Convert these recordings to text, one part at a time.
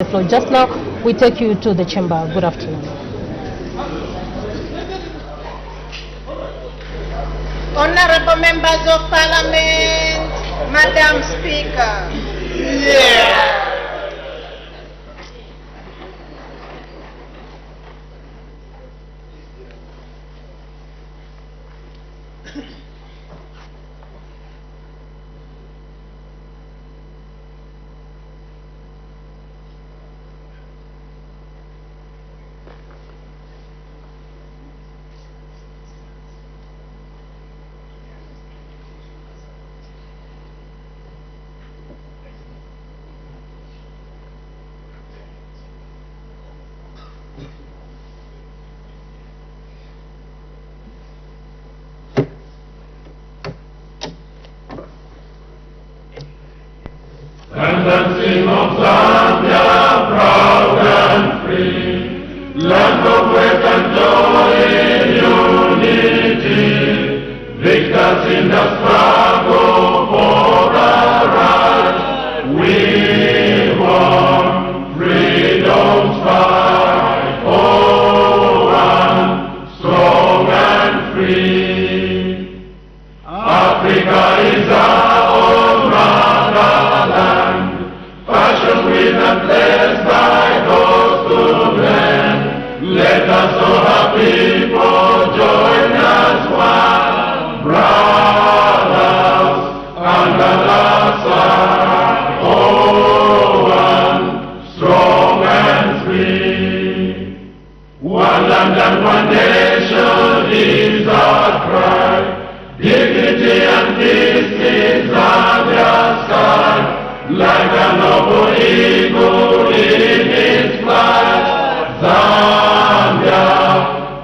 floor. Just now, we take you to the chamber. Good afternoon. Honorable members of parliament, Madam Speaker. Yeah. And sing of Zambia, proud and free, land of wealth and joy in unity, victors in the struggle for our rights. We want freedom's fight, oh, one, strong and free. Africa is our own motherland, fashioned with and blessed by those who blend. Let us all our people join as one, brothers under the sun, oh, one, strong and free. One land and one nation is our cry. Dignity and peace in Zambia's sky, like a noble eagle in its flight. Zambia,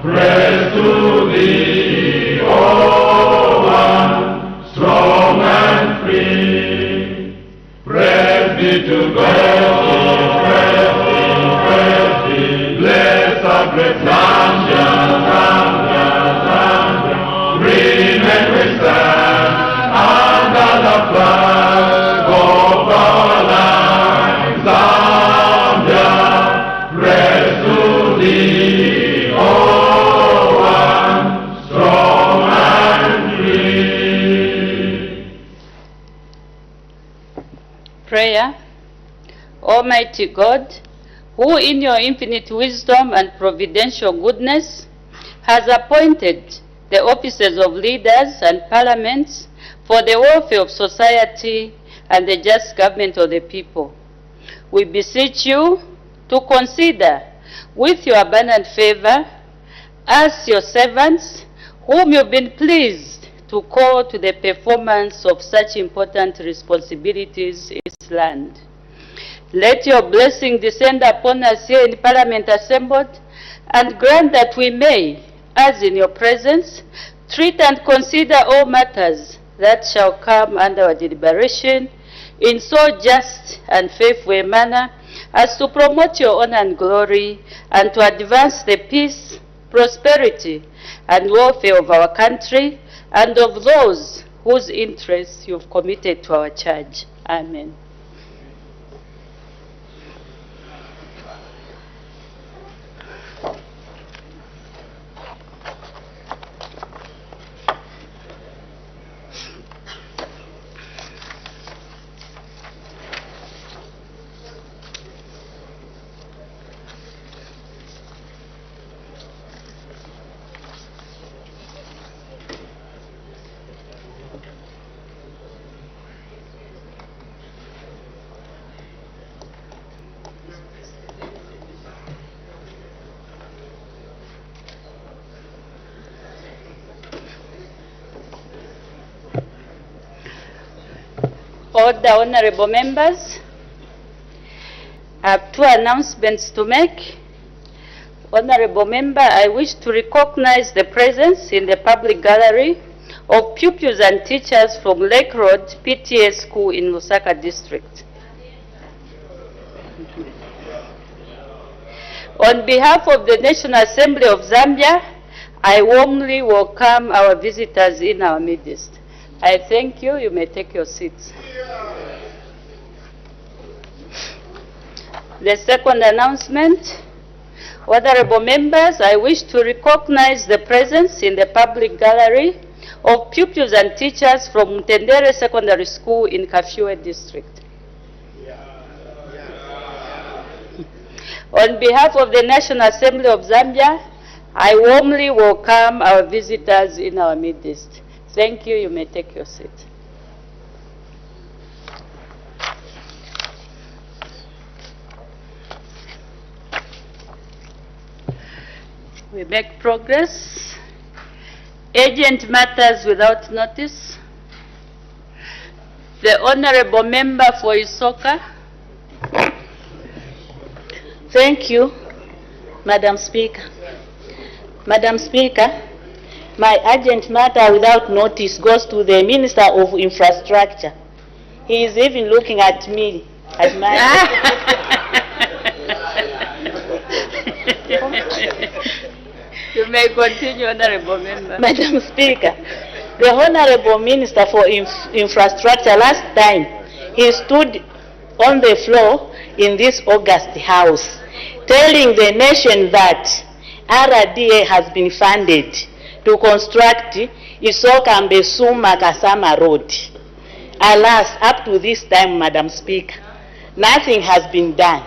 praise to thee, oh, one, strong and free. Praise be to God, praise be, bless our great Zambia, Zambia, Zambia. Green and we stand under the flag of our land. Zambia, praise to thee, oh, one, strong and free. Prayer. Almighty God, who in your infinite wisdom and providential goodness has appointed the offices of leaders and parliaments for the welfare of society and the just government of the people. We beseech you to consider with your abundant favor us, your servants, whom you've been pleased to call to the performance of such important responsibilities in this land. Let your blessing descend upon us here in Parliament assembled, and grant that we may, as in your presence, treat and consider all matters that shall come under our deliberation in so just and faithful a manner as to promote your honor and glory, and to advance the peace, prosperity, and welfare of our country and of those whose interests you've committed to our charge. Amen. Order, honorable members. I have two announcements to make. Honorable member, I wish to recognize the presence in the public gallery of pupils and teachers from Lake Road PTA School in Lusaka District. On behalf of the National Assembly of Zambia, I warmly welcome our visitors in our midst. I thank you. You may take your seats. The second announcement. Honorable members, I wish to recognize the presence in the public gallery of pupils and teachers from Mtendere Secondary School in Kafue District. On behalf of the National Assembly of Zambia, I warmly welcome our visitors in our midst. Thank you. You may take your seat. We make progress. Urgent matters without notice. The Honorable Member for Isoka. Thank you, Madam Speaker. Madam Speaker, my urgent matter without notice goes to the Minister of Infrastructure. He is even looking at me, at my... You may continue, Honorable Member. Madam Speaker, the Honorable Minister for Infrastructure last time, he stood on the floor in this August House, telling the nation that RDA has been funded to construct Isoka Mbesuma Kasama Road. Alas, up to this time, Madam Speaker, nothing has been done.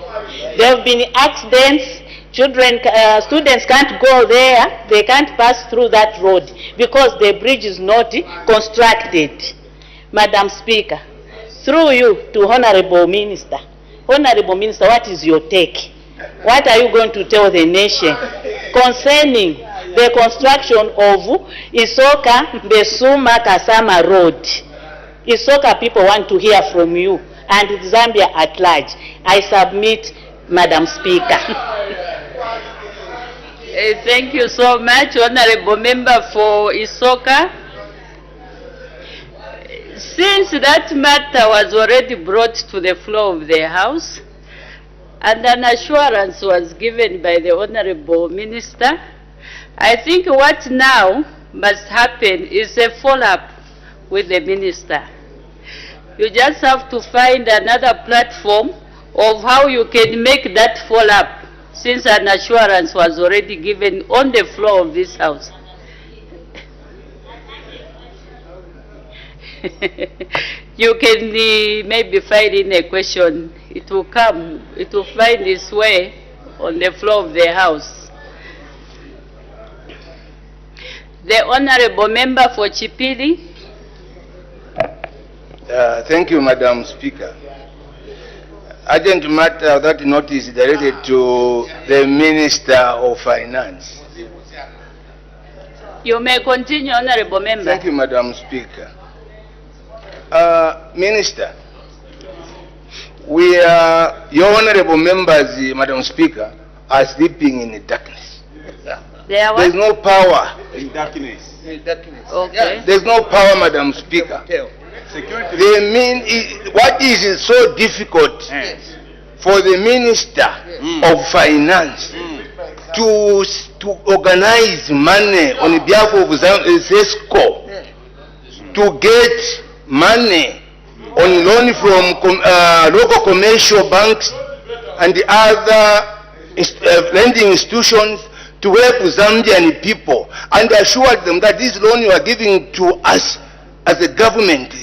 There have been accidents. Students can't go there. They can't pass through that road because the bridge is not constructed. Madam Speaker, through you to Honorable Minister. Honorable Minister, what is your take? What are you going to tell the nation concerning the construction of Isoka Mbesuma Kasama Road? Isoka people want to hear from you and Zambia at large. I submit, Madam Speaker. Thank you so much, Honorable Member for Isoka. Since that matter was already brought to the floor of the House, and an assurance was given by the Honorable Minister, I think what now must happen is a follow-up with the Minister. You just have to find another platform of how you can make that follow-up, since an assurance was already given on the floor of this House. You can maybe find in a question. It will come. It will find its way on the floor of the House. The Honorable Member for Chipili. Thank you, Madam Speaker. Urgent matter that notice directed to the Minister of Finance. You may continue, Honorable Member. Thank you, Madam Speaker. Minister, your honorable members, Madam Speaker, are sleeping in the darkness. There's no power. In darkness. In darkness. Okay. There's no power, Madam Speaker. Security. They mean, what is so difficult for the Minister of Finance to organize money on behalf of ZESCO to get money on loan from local commercial banks and the other lending institutions to help Zambian people, and assured them that this loan you are giving to us as a government,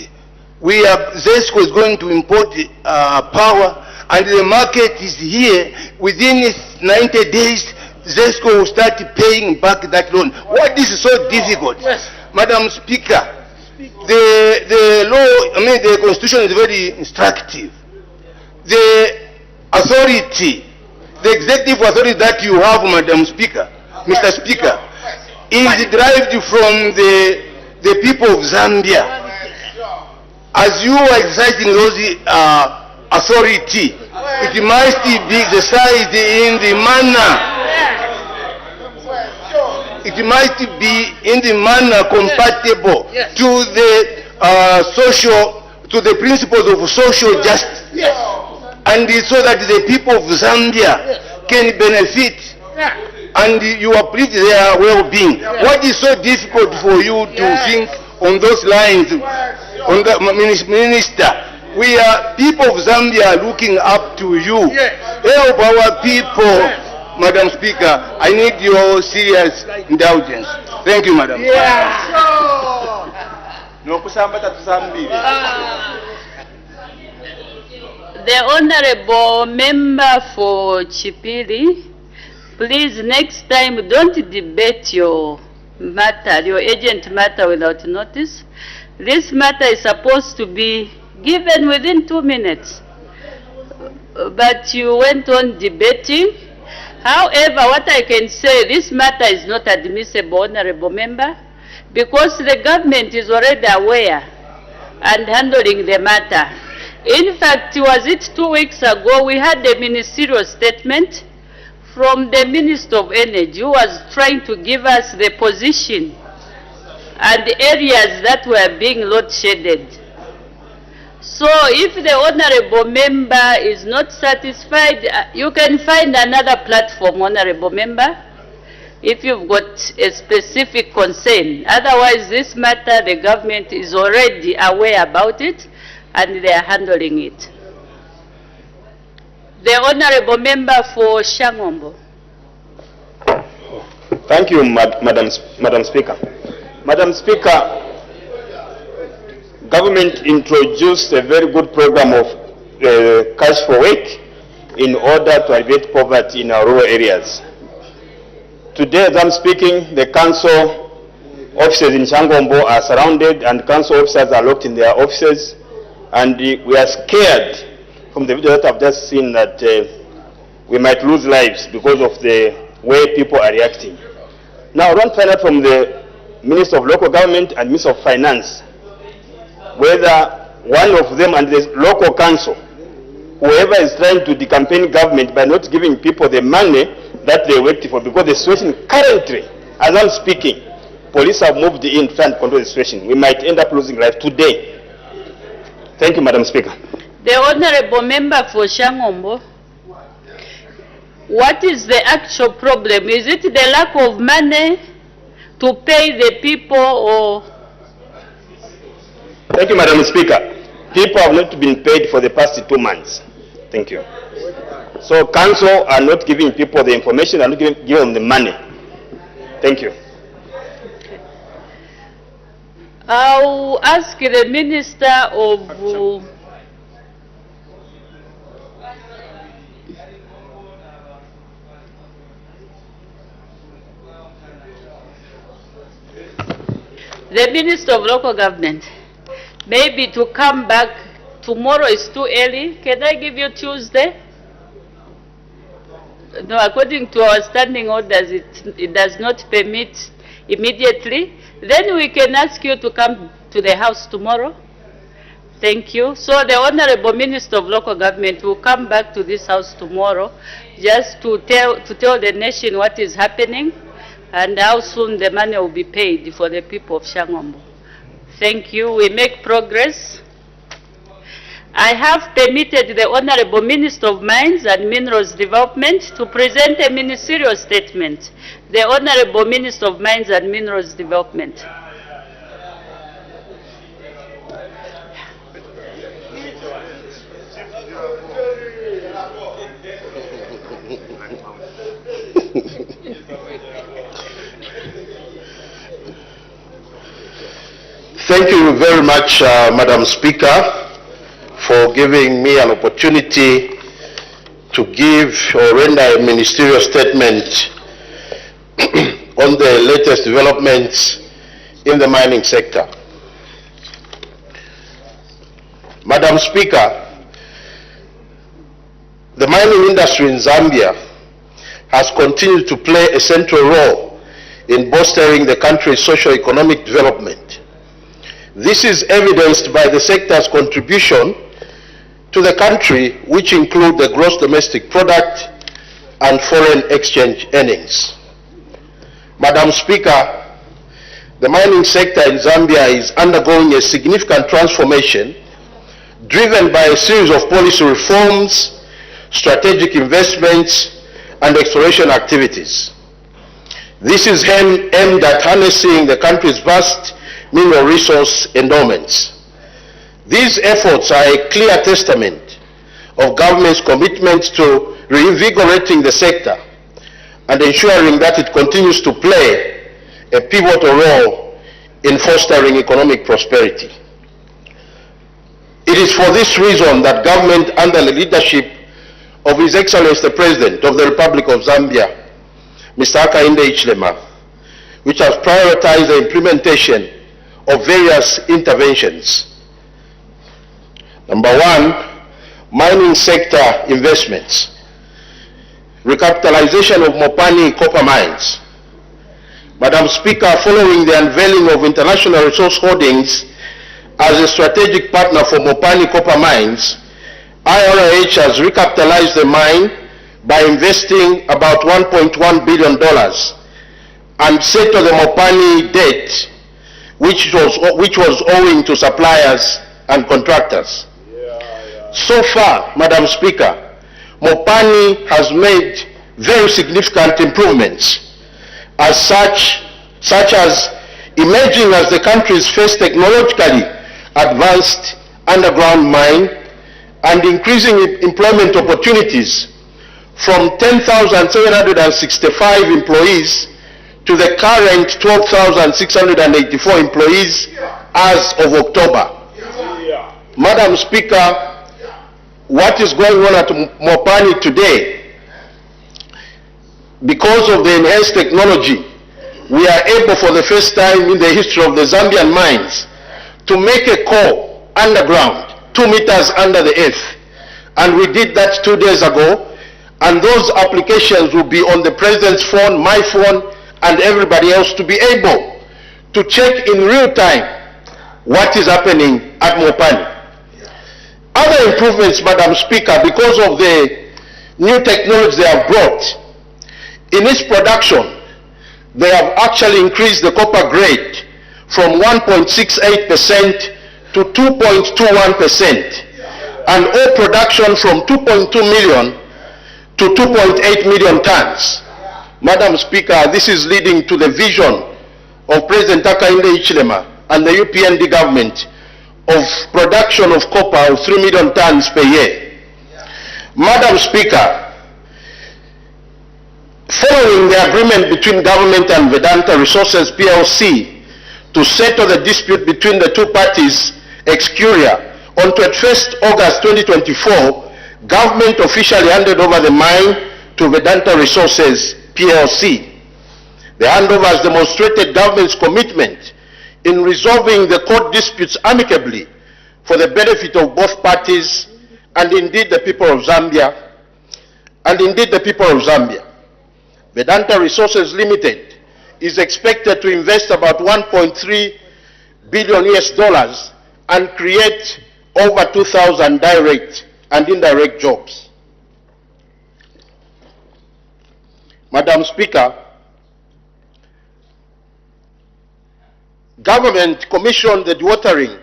ZESCO is going to import power, and the market is here. Within 90 days, ZESCO will start paying back that loan. What is so difficult? Yes. Madam Speaker, the law, the Constitution is very instructive. The authority, the executive authority that you have, Madam Speaker, Mr. Speaker, is derived from the people of Zambia. As you are exercising those authority, it must be exercised in the manner. It must be in the manner compatible to the to the principles of social justice, and so that the people of Zambia can benefit, and you uplift their well-being. What is so difficult for you to think on those lines, on the Minister? We are people of Zambia looking up to you. Help our people. Madam Speaker, I need your serious indulgence. Thank you, Madam. The Honorable Member for Chipili, please next time don't debate your matter, your agent matter without notice. This matter is supposed to be given within 2 minutes, but you went on debating. However, what I can say, this matter is not admissible, Honorable Member, because the government is already aware and handling the matter. In fact, was it 2 weeks ago, we had a ministerial statement from the Minister of Energy who was trying to give us the position and the areas that were being load-shedded. So if the Honorable Member is not satisfied, you can find another platform, Honorable Member, if you've got a specific concern. Otherwise, this matter, the government is already aware about it and they are handling it. The Honorable Member for Shangombo. Thank you, Madam Speaker. Madam Speaker, government introduced a very good program of cash for work in order to alleviate poverty in our rural areas. Today, as I'm speaking, the council offices in Shangombo are surrounded and council officers are locked in their offices, and we are scared from the video that I've just seen that we might lose lives because of the way people are reacting. Now, I want to find out from the Minister of Local Government and Minister of Finance whether one of them and the local council, whoever is trying to decampaign government by not giving people the money that they worked for, because the situation currently, as I'm speaking, police have moved in to try and control the situation. We might end up losing life today. Thank you, Madam Speaker. The Honorable Member for Shangombo, what is the actual problem? Is it the lack of money to pay the people, or? Thank you, Madam Speaker. People have not been paid for the past 2 months. Thank you. So council are not giving people the information, are not giving them the money. Thank you. I'll ask the Minister of the Minister of Local Government, maybe to come back. Tomorrow is too early. Can I give you Tuesday? No, according to our standing orders, it does not permit immediately. Then we can ask you to come to the House tomorrow. Thank you. So the Honorable Minister of Local Government will come back to this House tomorrow just to tell the nation what is happening and how soon the money will be paid for the people of Shangombo. Thank you. We make progress. I have permitted the Honorable Minister of Mines and Minerals Development to present a ministerial statement. The Honorable Minister of Mines and Minerals Development. Thank you very much, Madam Speaker, for giving me an opportunity to give or render a ministerial statement on the latest developments in the mining sector. Madam Speaker, the mining industry in Zambia has continued to play a central role in bolstering the country's socio-economic development. This is evidenced by the sector's contribution to the country, which include the gross domestic product and foreign exchange earnings. Madam Speaker, the mining sector in Zambia is undergoing a significant transformation driven by a series of policy reforms, strategic investments, and exploration activities. This is aimed at harnessing the country's vast mineral resource endowments. These efforts are a clear testament of government's commitment to reinvigorating the sector and ensuring that it continues to play a pivotal role in fostering economic prosperity. It is for this reason that government, under the leadership of His Excellency the President of the Republic of Zambia, Mr. Hakainde Hichilema, which has prioritized the implementation of various interventions. Number one, mining sector investments. Recapitalization of Mopani copper mines. Madam Speaker, following the unveiling of International Resource Holdings as a strategic partner for Mopani copper mines, IRH has recapitalized the mine by investing about $1.1 billion and settled the Mopani debt, which was owing to suppliers and contractors. So far, Madam Speaker, Mopani has made very significant improvements, such as emerging as the country's first technologically advanced underground mine and increasing employment opportunities from 10,765 employees to the current 12,684 employees as of October. Madam Speaker, what is going on at Mopani today, because of the enhanced technology, we are able for the first time in the history of the Zambian mines to make a core underground, 2 meters under the earth. And we did that 2 days ago, and those applications will be on the President's phone, my phone, and everybody else to be able to check in real time what is happening at Mopani. Other improvements, Madam Speaker, because of the new technology they have brought, in its production, they have actually increased the copper grade from 1.68% to 2.21%, and ore production from 2.2 million to 2.8 million tons. Madam Speaker, this is leading to the vision of President Hakainde Hichilema and the UPND government of production of copper of 3 million tons per year. Madam Speaker, following the agreement between government and Vedanta Resources PLC to settle the dispute between the two parties ex curia, on 21st August 2024, government officially handed over the mine to Vedanta Resources PLC. The handover has demonstrated government's commitment in resolving the court disputes amicably for the benefit of both parties and indeed the people of Zambia. Vedanta Resources Limited is expected to invest about $1.3 billion US and create over 2,000 direct and indirect jobs. Madam Speaker, government commissioned the dewatering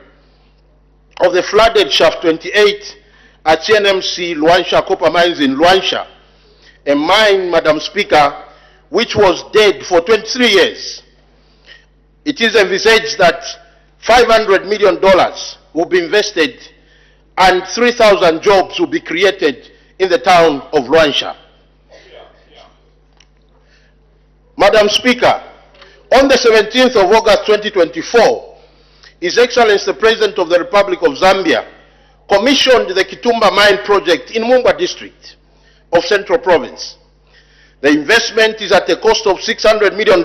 of the flooded Shaft 28 at CNMC Luansha copper mines in Luansha, a mine, Madam Speaker, which was dead for 23 years. It is envisaged that $500 million will be invested and 3,000 jobs will be created in the town of Luansha. Madam Speaker, on the 17th of August 2024, His Excellency the President of the Republic of Zambia commissioned the Kitumba Mine project in Mumba district of Central Province. The investment is at a cost of $600 million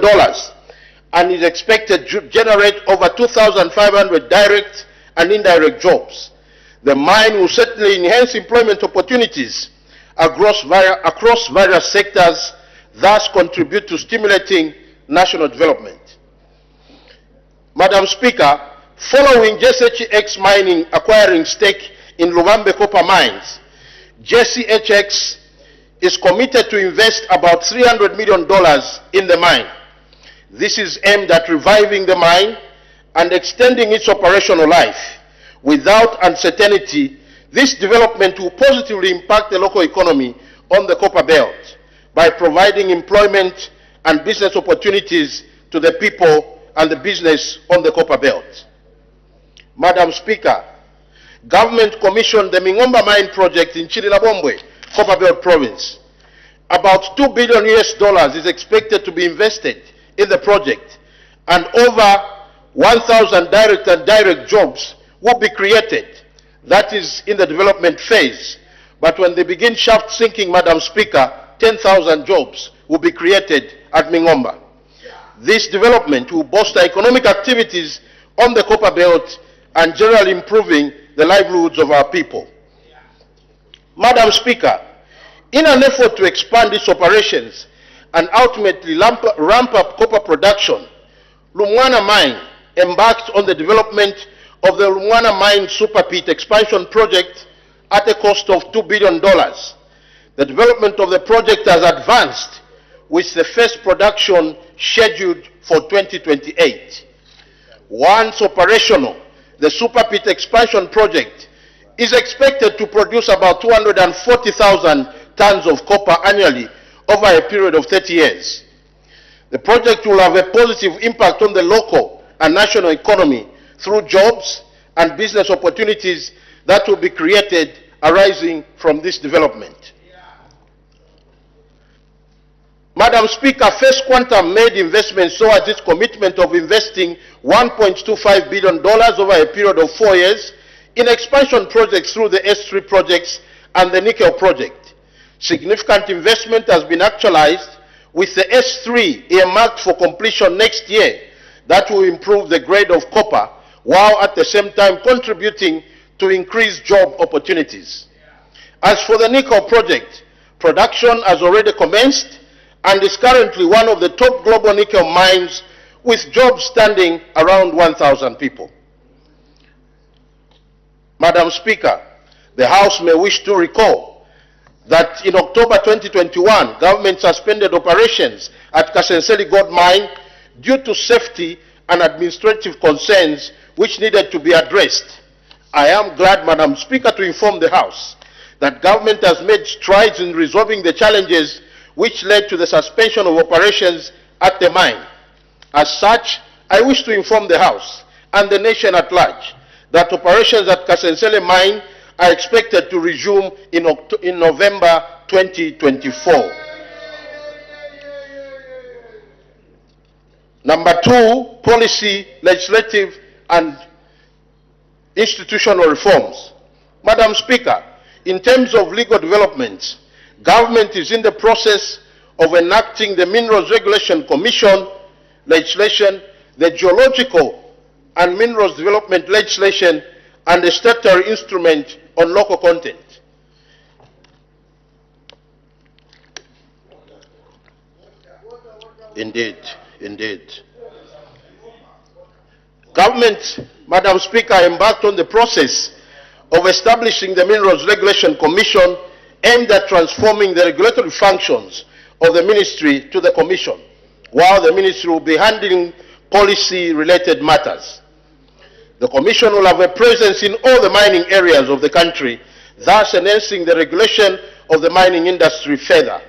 and is expected to generate over 2,500 direct and indirect jobs. The mine will certainly enhance employment opportunities across various sectors, thus contribute to stimulating national development. Madam Speaker, following JCHX Mining acquiring stake in Luvambe copper mines, JCHX is committed to invest about $300 million in the mine. This is aimed at reviving the mine and extending its operational life. Without uncertainty, this development will positively impact the local economy on the copper belt by providing employment and business opportunities to the people and the business on the copper belt. Madam Speaker, government commissioned the Mingomba mine project in Chililabombwe, Copperbelt province. About $2 billion is expected to be invested in the project, and over 1,000 direct and indirect jobs will be created. That is in the development phase. But when they begin shaft sinking, Madam Speaker, 10,000 jobs will be created at Mingomba. This development will bolster economic activities on the Copper Belt and generally improving the livelihoods of our people. Madam Speaker, in an effort to expand its operations and ultimately ramp up copper production, Lumwana Mine embarked on the development of the Lumwana Mine Super Pit expansion project at a cost of $2 billion. The development of the project has advanced, with the first production scheduled for 2028. Once operational, the Super Pit expansion project is expected to produce about 240,000 tons of copper annually over a period of 30 years. The project will have a positive impact on the local and national economy through jobs and business opportunities that will be created arising from this development. Madam Speaker, First Quantum made investments towards its commitment of investing $1.25 billion over a period of 4 years in expansion projects through the S3 projects and the nickel project. Significant investment has been actualized, with the S3 earmarked for completion next year that will improve the grade of copper while at the same time contributing to increased job opportunities. As for the nickel project, production has already commenced and is currently one of the top global nickel mines, with jobs standing around 1,000 people. Madam Speaker, the House may wish to recall that in October 2021, government suspended operations at Kasenseli Gold Mine due to safety and administrative concerns which needed to be addressed. I am glad, Madam Speaker, to inform the House that government has made strides in resolving the challenges which led to the suspension of operations at the mine. As such, I wish to inform the House and the nation at large that operations at Kasenseli Mine are expected to resume in November 2024. Number two, policy, legislative, and institutional reforms. Madam Speaker, in terms of legal developments, government is in the process of enacting the Minerals Regulation Commission legislation, the Geological and Minerals Development legislation, and the statutory instrument on local content. Indeed, indeed. Government, Madam Speaker, embarked on the process of establishing the Minerals Regulation Commission aimed at transforming the regulatory functions of the ministry to the Commission, while the ministry will be handling policy-related matters. The Commission will have a presence in all the mining areas of the country, thus enhancing the regulation of the mining industry further.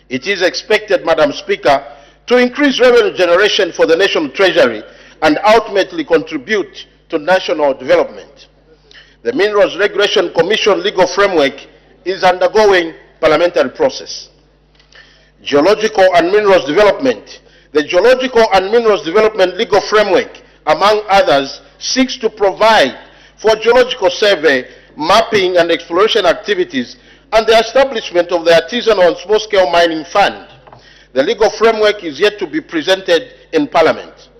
It is expected, Madam Speaker, to increase revenue generation for the national treasury and ultimately contribute to national development. The Minerals Regulation Commission legal framework is undergoing parliamentary process. Geological and Minerals Development. The Geological and Minerals Development legal framework, among others, seeks to provide for geological survey, mapping and exploration activities, and the establishment of the Artisanal and Small-Scale Mining Fund. The legal framework is yet to be presented in Parliament.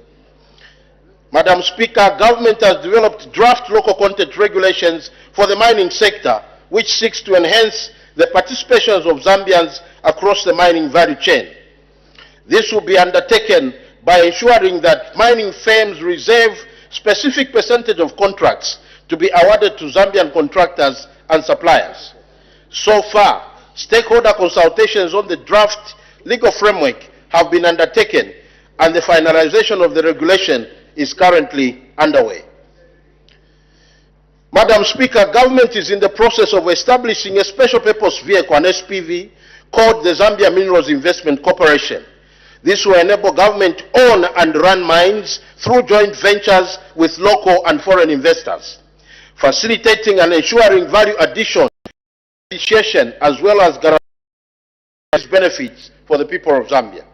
Madam Speaker, government has developed draft local content regulations for the mining sector, which seeks to enhance the participation of Zambians across the mining value chain. This will be undertaken by ensuring that mining firms reserve specific percentage of contracts to be awarded to Zambian contractors and suppliers. So far, stakeholder consultations on the draft legal framework have been undertaken, and the finalization of the regulation is currently underway. Madam Speaker, government is in the process of establishing a special purpose vehicle, an SPV, called the Zambia Minerals Investment Corporation. This will enable government own and run mines through joint ventures with local and foreign investors. facilitating and ensuring value addition, appreciation, as well as guaranteeing benefits for the people of Zambia.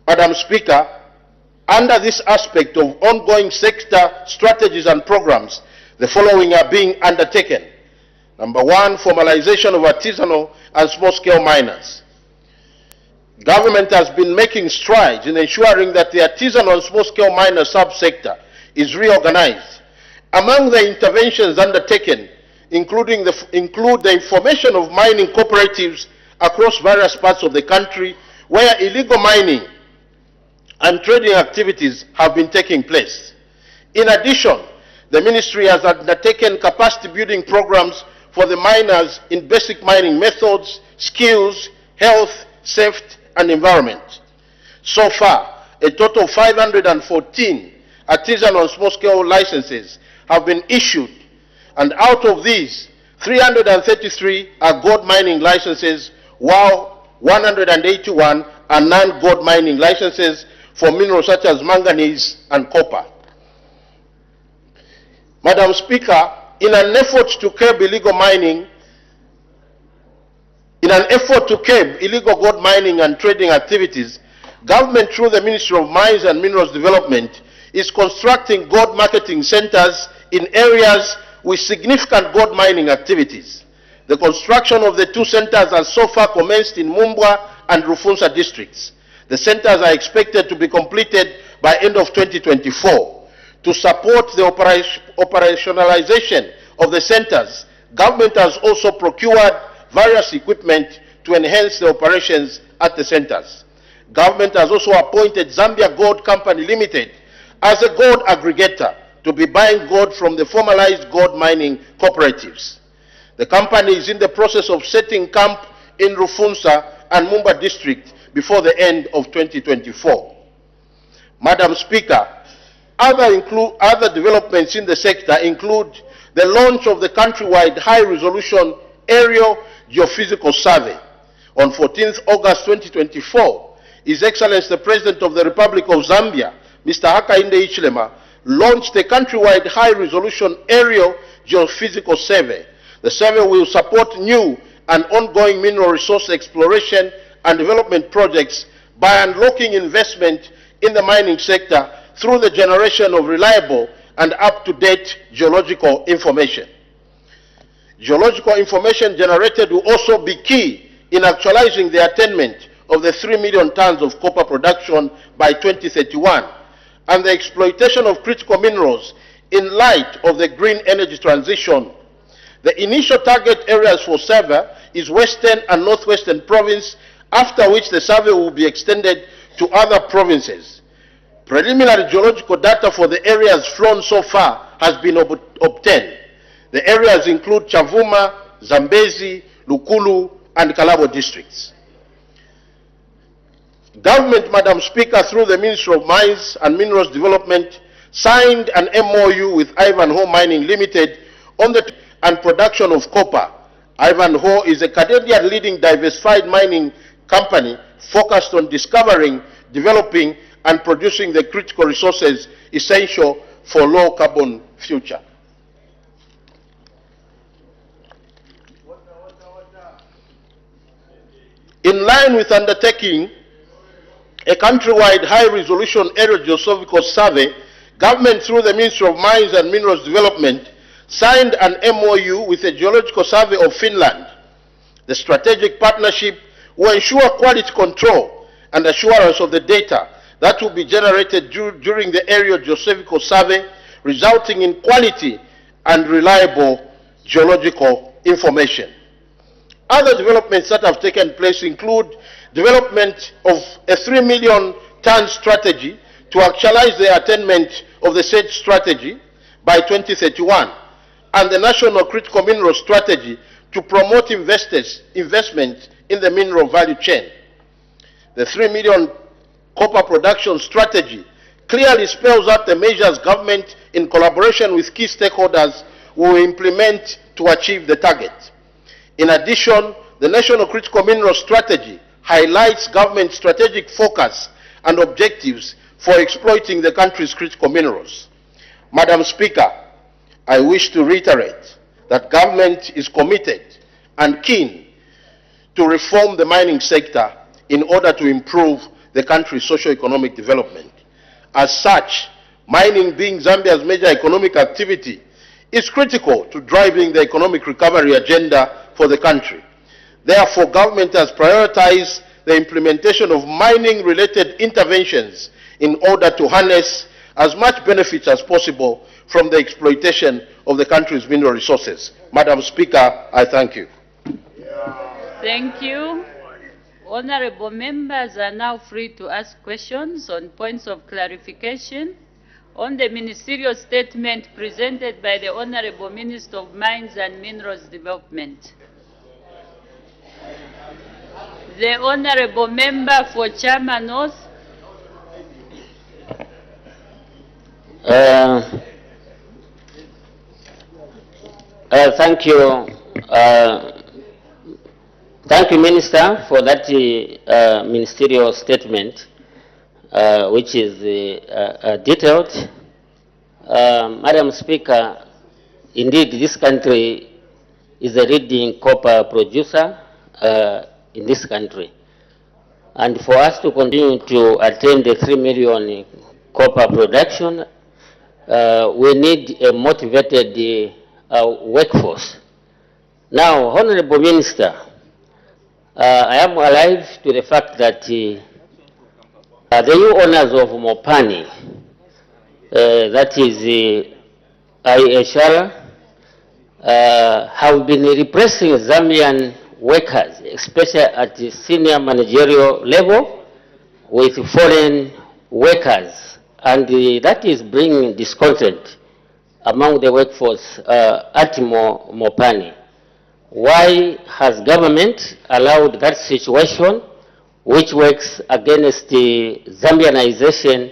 Madam Speaker, under this aspect of ongoing sector strategies and programs, the following are being undertaken. Number one, formalization of artisanal and small-scale miners. Government has been making strides in ensuring that the artisanal and small-scale miner subsector is reorganized. Among the interventions undertaken include the formation of mining cooperatives across various parts of the country where illegal mining and trading activities have been taking place. In addition, the ministry has undertaken capacity building programs for the miners in basic mining methods, skills, health, safety, and environment. So far, a total of 514 artisanal and small-scale licenses have been issued, and out of these, 333 are gold mining licenses, while 181 are non-gold mining licenses for minerals such as manganese and copper. Madam Speaker, in an effort to curb illegal gold mining and trading activities, government through the Ministry of Mines and Minerals Development is constructing gold marketing centers in areas with significant gold mining activities. The construction of the two centers has so far commenced in Mumbwa and Rufunsa districts. The centers are expected to be completed by end of 2024. To support the operationalization of the centers, government has also procured various equipment to enhance the operations at the centers. Government has also appointed Zambia Gold Company Limited as a gold aggregator to be buying gold from the formalized gold mining cooperatives. The company is in the process of setting camp in Rufunsa and Mumba district before the end of 2024. Madam Speaker, other developments in the sector include the launch of the countrywide high-resolution aerial geophysical survey. On 14th August 2024, His Excellency the President of the Republic of Zambia, Mr. Hakainde Hichilema, launched a countrywide high-resolution aerial geophysical survey. The survey will support new and ongoing mineral resource exploration and development projects by unlocking investment in the mining sector through the generation of reliable and up-to-date geological information. Geological information generated will also be key in actualizing the attainment of the 3 million tons of copper production by 2031 and the exploitation of critical minerals in light of the green energy transition. The initial target areas for survey is Western and Northwestern Province, after which the survey will be extended to other provinces. Preliminary geological data for the areas flown so far has been obtained. The areas include Chavuma, Zambezi, Lukulu, and Kalabo districts. Government, Madam Speaker, through the Ministry of Mines and Minerals Development, signed an MOU with Ivanhoe Mining Limited on the and production of copper. Ivanhoe is a Canadian leading diversified mining company focused on discovering, developing, and producing the critical resources essential for low carbon future. In line with undertaking a countrywide high-resolution aerial geophysical survey, government through the Ministry of Mines and Minerals Development signed an MOU with the Geological Survey of Finland. The strategic partnership will ensure quality control and assurance of the data that will be generated during the aerial geophysical survey, resulting in quality and reliable geological information. Other developments that have taken place include development of a 3 million ton strategy to actualize the attainment of the said strategy by 2031, and the National Critical Mineral Strategy to promote investment in the mineral value chain. The 3 million copper production strategy clearly spells out the measures government, in collaboration with key stakeholders, will implement to achieve the target. In addition, the National Critical Mineral Strategy highlights government's strategic focus and objectives for exploiting the country's critical minerals. Madam Speaker, I wish to reiterate that government is committed and keen to reform the mining sector in order to improve the country's socio-economic development. As such, mining being Zambia's major economic activity is critical to driving the economic recovery agenda for the country. Therefore, government has prioritized the implementation of mining-related interventions in order to harness as much benefits as possible from the exploitation of the country's mineral resources. Madam Speaker, I thank you. Thank you. Honorable members are now free to ask questions on points of clarification on the ministerial statement presented by the Honorable Minister of Mines and Minerals Development. The Honorable Member for Chama North. Thank you. Thank you, Minister, for that ministerial statement, which is detailed. Madam Speaker, indeed, this country is a leading copper producer in this country. And for us to continue to attain the 3 million copper production, we need a motivated workforce. Now, Honorable Minister, I am alive to the fact that the new owners of Mopani, that is IHR, have been repressing Zambian workers, especially at the senior managerial level, with foreign workers, and that is bringing discontent among the workforce at Mopani. Why has government allowed that situation, which works against the Zambianization?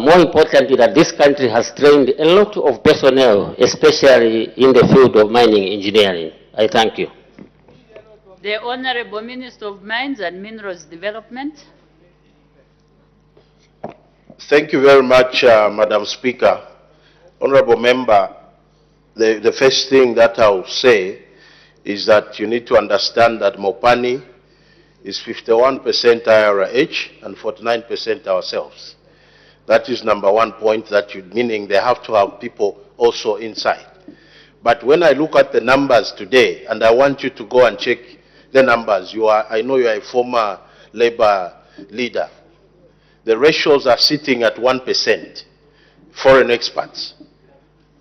More importantly, that this country has trained a lot of personnel, especially in the field of mining engineering. I thank you. The Honorable Minister of Mines and Minerals Development. Thank you very much, Madam Speaker. Honorable Member, the first thing that I will say is that you need to understand that Mopani is 51% IRH and 49% ourselves. That is number one point, meaning they have to have people also inside. But when I look at the numbers today, and I want you to go and check the numbers, I know you are a former labor leader. The ratios are sitting at 1%, foreign expats,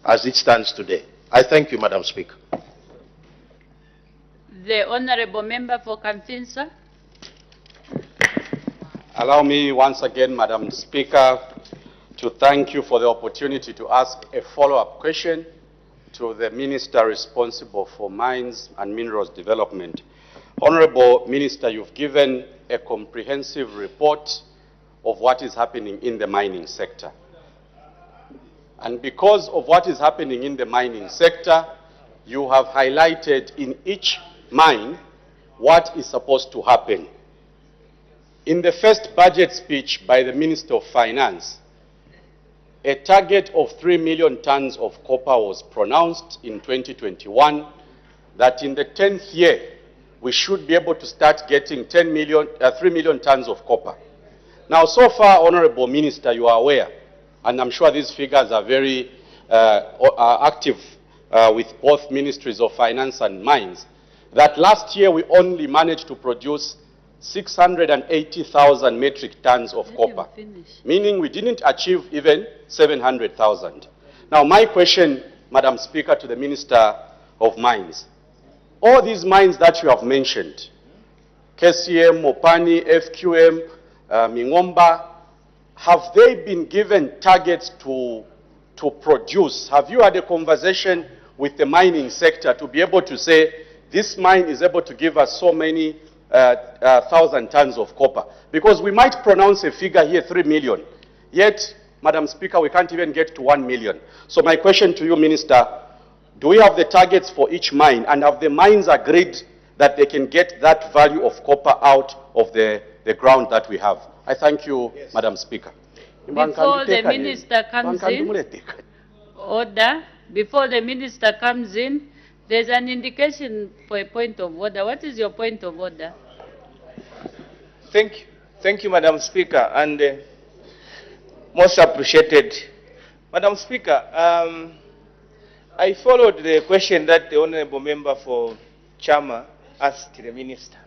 as it stands today. I thank you, Madam Speaker. The Honorable Member for Kamfinsa. Allow me once again, Madam Speaker, to thank you for the opportunity to ask a follow-up question to the Minister responsible for Mines and Minerals Development. Honorable Minister, you've given a comprehensive report of what is happening in the mining sector. And because of what is happening in the mining sector, you have highlighted in each mine what is supposed to happen. In the first budget speech by the Minister of Finance, a target of 3 million tons of copper was pronounced in 2021, that in the 10th year, we should be able to start getting 3 million tons of copper. Now, so far, Honorable Minister, you are aware, and I'm sure these figures are very active with both Ministries of Finance and Mines, that last year we only managed to produce 680,000 metric tons of copper, meaning we didn't achieve even 700,000. Now, my question, Madam Speaker, to the Minister of Mines, all these mines that you have mentioned, KCM, Mopani, FQM, Mingomba, have they been given targets to produce? Have you had a conversation with the mining sector to be able to say, this mine is able to give us so many 1,000 tons of copper? Because we might pronounce a figure here, 3 million, yet, Madam Speaker, we can't even get to 1 million. So my question to you, Minister, do we have the targets for each mine, and have the mines agreed that they can get that value of copper out of the ground that we have? I thank you, yes, Madam Speaker. Before the Minister comes in, order. before the minister comes in, there's an indication for a point of order. What is your point of order? Thank you, Madam Speaker, and most appreciated. Madam Speaker, I followed the question that the Honorable Member for Chama asked the Minister.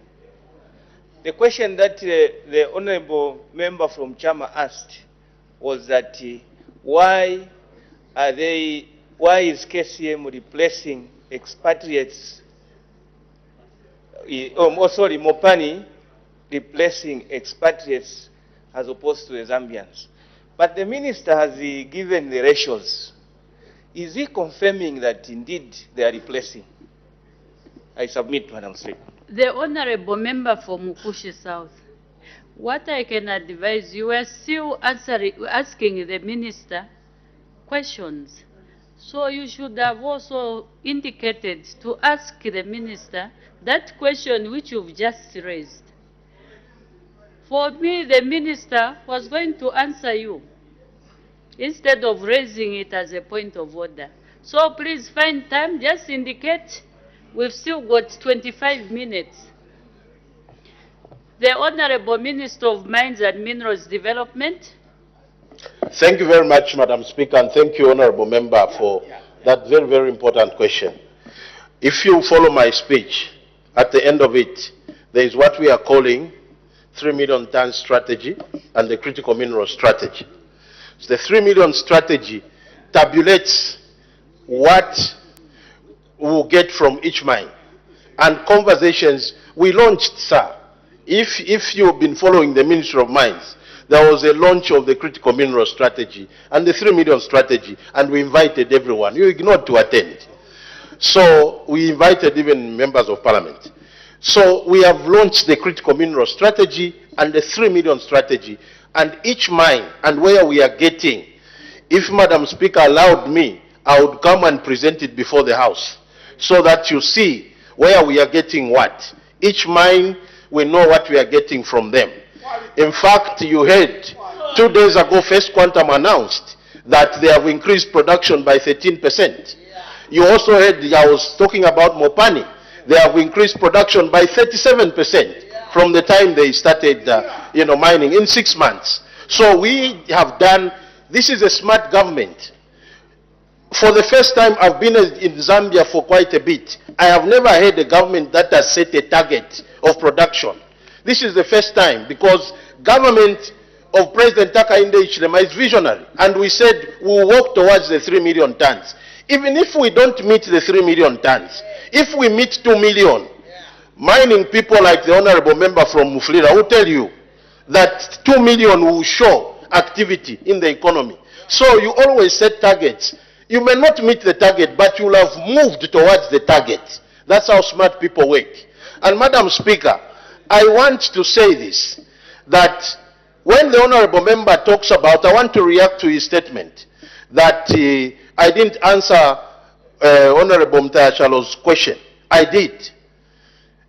The question that the Honorable Member from Chama asked was that why is KCM replacing expatriates, Mopani replacing expatriates as opposed to the Zambians? But the Minister has given the ratios. Is he confirming that indeed they are replacing? I submit, Madam Speaker. The Honorable Member for Mukushi South, what I can advise, you are still asking the Minister questions. So you should have also indicated to ask the Minister that question which you've just raised. For me, the Minister was going to answer you instead of raising it as a point of order. So please find time, just indicate. We've still got 25 minutes. The Honorable Minister of Mines and Minerals Development. Thank you very much, Madam Speaker, and thank you, Honorable Member, for that very, very important question. If you follow my speech, at the end of it, there is what we are calling 3 million ton strategy and the critical mineral strategy. So the 3 million strategy tabulates what we will get from each mine. And conversations we launched, sir. If you've been following the Ministry of Mines, there was a launch of the critical mineral strategy and the 3 million strategy, and we invited everyone. You ignored to attend. So we invited even members of parliament. So we have launched the critical mineral strategy and the 3 million strategy, and each mine and where we are getting. If Madam Speaker allowed me, I would come and present it before the House, so that you see where we are getting what. Each mine, we know what we are getting from them. In fact, you heard 2 days ago, First Quantum announced that they have increased production by 13%. You also heard, I was talking about Mopani. They have increased production by 37% from the time they started mining in 6 months. So we have done, this is a smart government. For the first time, I've been in Zambia for quite a bit. I have never had a government that has set a target of production. This is the first time, because government of President Hakainde Hichilema is visionary. And we said we'll work towards the 3 million tons. Even if we don't meet the 3 million tons, if we meet 2 million, mining people like the Honorable Member from Mufulira will tell you that 2 million will show activity in the economy. So you always set targets. You may not meet the target, but you will have moved towards the target. That's how smart people work. And Madam Speaker, I want to say this, that when the Honorable Member talks about, I want to react to his statement, that I didn't answer Honorable Mtayachalo's question. I did.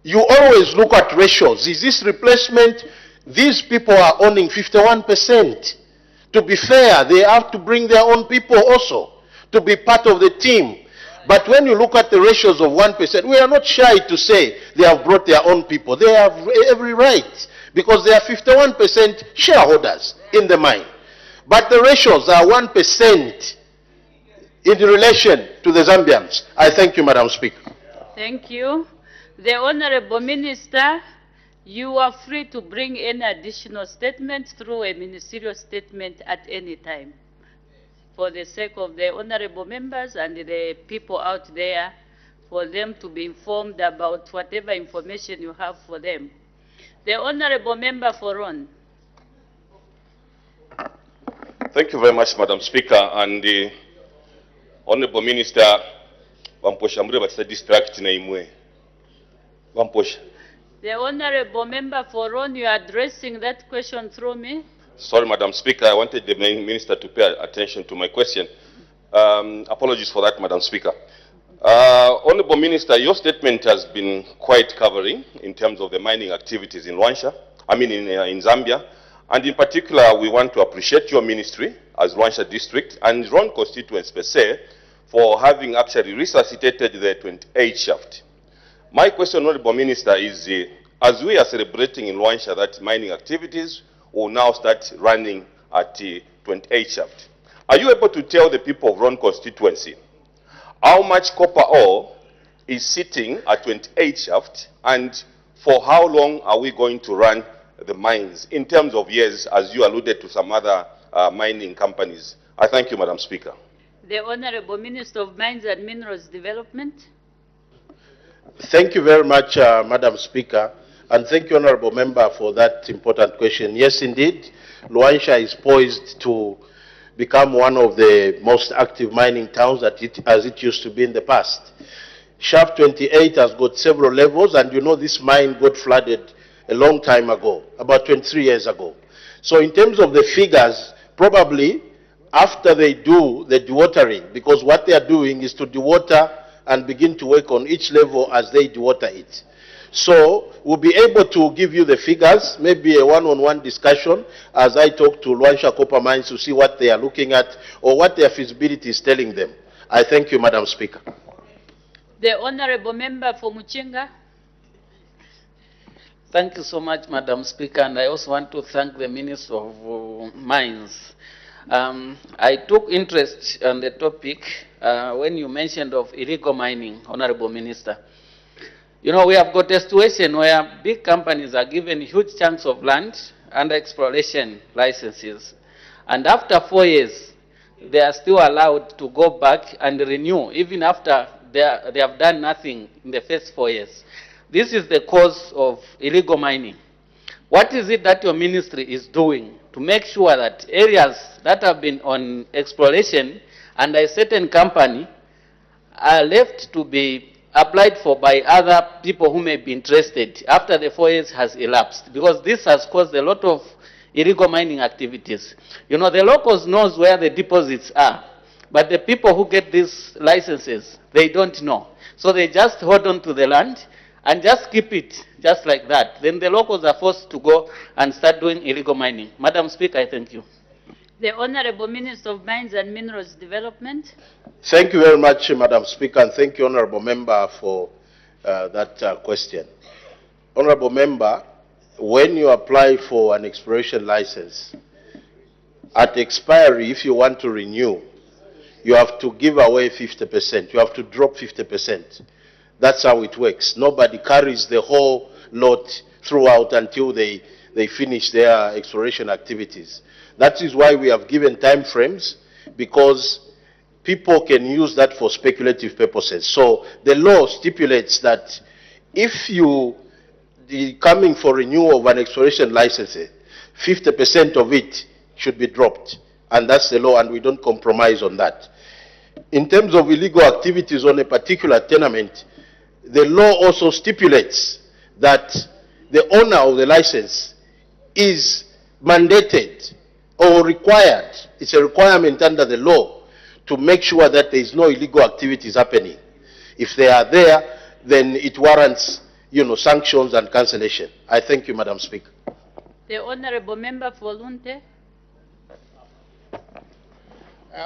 You always look at ratios. Is this replacement? These people are owning 51%. To be fair, they have to bring their own people also to be part of the team. But when you look at the ratios of 1%, we are not shy to say they have brought their own people. They have every right, because they are 51% shareholders in the mine. But the ratios are 1% in relation to the Zambians. I thank you, Madam Speaker. Thank you. The Honorable Minister, you are free to bring any additional statement through a ministerial statement at any time, for the sake of the honorable members and the people out there, for them to be informed about whatever information you have for them. The Honorable Member for Ron. Thank you very much, Madam Speaker. And the Honorable Minister, Wamposha Mure distract na imwe. Wamposha. The Honorable Member for Ron, you are addressing that question through me. Sorry, Madam Speaker, I wanted the Minister to pay attention to my question. Apologies for that, Madam Speaker. Honorable Minister, your statement has been quite covering in terms of the mining activities in in Zambia. And in particular, we want to appreciate your ministry as Luanshya District and Ron constituents per se for having actually resuscitated the 28 shaft. My question, Honorable Minister, is as we are celebrating in Luansha that mining activities will now start running at 28 shaft, are you able to tell the people of Ron constituency how much copper ore is sitting at 28 shaft, and for how long are we going to run the mines in terms of years, as you alluded to some other mining companies? I thank you, Madam Speaker. The Honorable Minister of Mines and Minerals Development. Thank you very much, Madam Speaker, and thank you, Honorable Member, for that important question. Yes, indeed, Luansha is poised to become one of the most active mining towns as it used to be in the past. Shaft 28 has got several levels, and you know this mine got flooded a long time ago, about 23 years ago. So in terms of the figures, probably after they do the dewatering, because what they are doing is to dewater and begin to work on each level as they dewater it. So we'll be able to give you the figures, maybe a one-on-one discussion as I talk to Luansha Copper Mines to see what they are looking at or what their feasibility is telling them. I thank you, Madam Speaker. The Honorable Member for Muchinga. Thank you so much, Madam Speaker, and I also want to thank the Minister of Mines. I took interest in the topic when you mentioned of illegal mining, Honorable Minister. You know, we have got a situation where big companies are given huge chunks of land under exploration licenses, and after 4 years, they are still allowed to go back and renew, even after they have done nothing in the first 4 years. This is the cause of illegal mining. What is it that your ministry is doing to make sure that areas that have been on exploration under a certain company are left to be applied for by other people who may be interested after the 4 years has elapsed? Because this has caused a lot of illegal mining activities. You know, the locals knows where the deposits are, but the people who get these licenses, they don't know. So they just hold on to the land and just keep it just like that. Then the locals are forced to go and start doing illegal mining. Madam Speaker, I thank you. The Honorable Minister of Mines and Minerals Development. Thank you very much, Madam Speaker, and thank you, Honorable Member, for that question. Honorable Member, when you apply for an exploration license, at expiry, if you want to renew, you have to give away 50%. You have to drop 50%. That's how it works. Nobody carries the whole lot throughout until they finish their exploration activities. That is why we have given time frames, because people can use that for speculative purposes. So the law stipulates that if you coming for renewal of an exploration license, 50% of it should be dropped. And that's the law, and we don't compromise on that. In terms of illegal activities on a particular tenement, the law also stipulates that the owner of the license is mandated or required, it's a requirement under the law, to make sure that there is no illegal activities happening. If they are there, then it warrants, you know, sanctions and cancellation. I thank you, Madam Speaker. The Honorable Member for Lunte.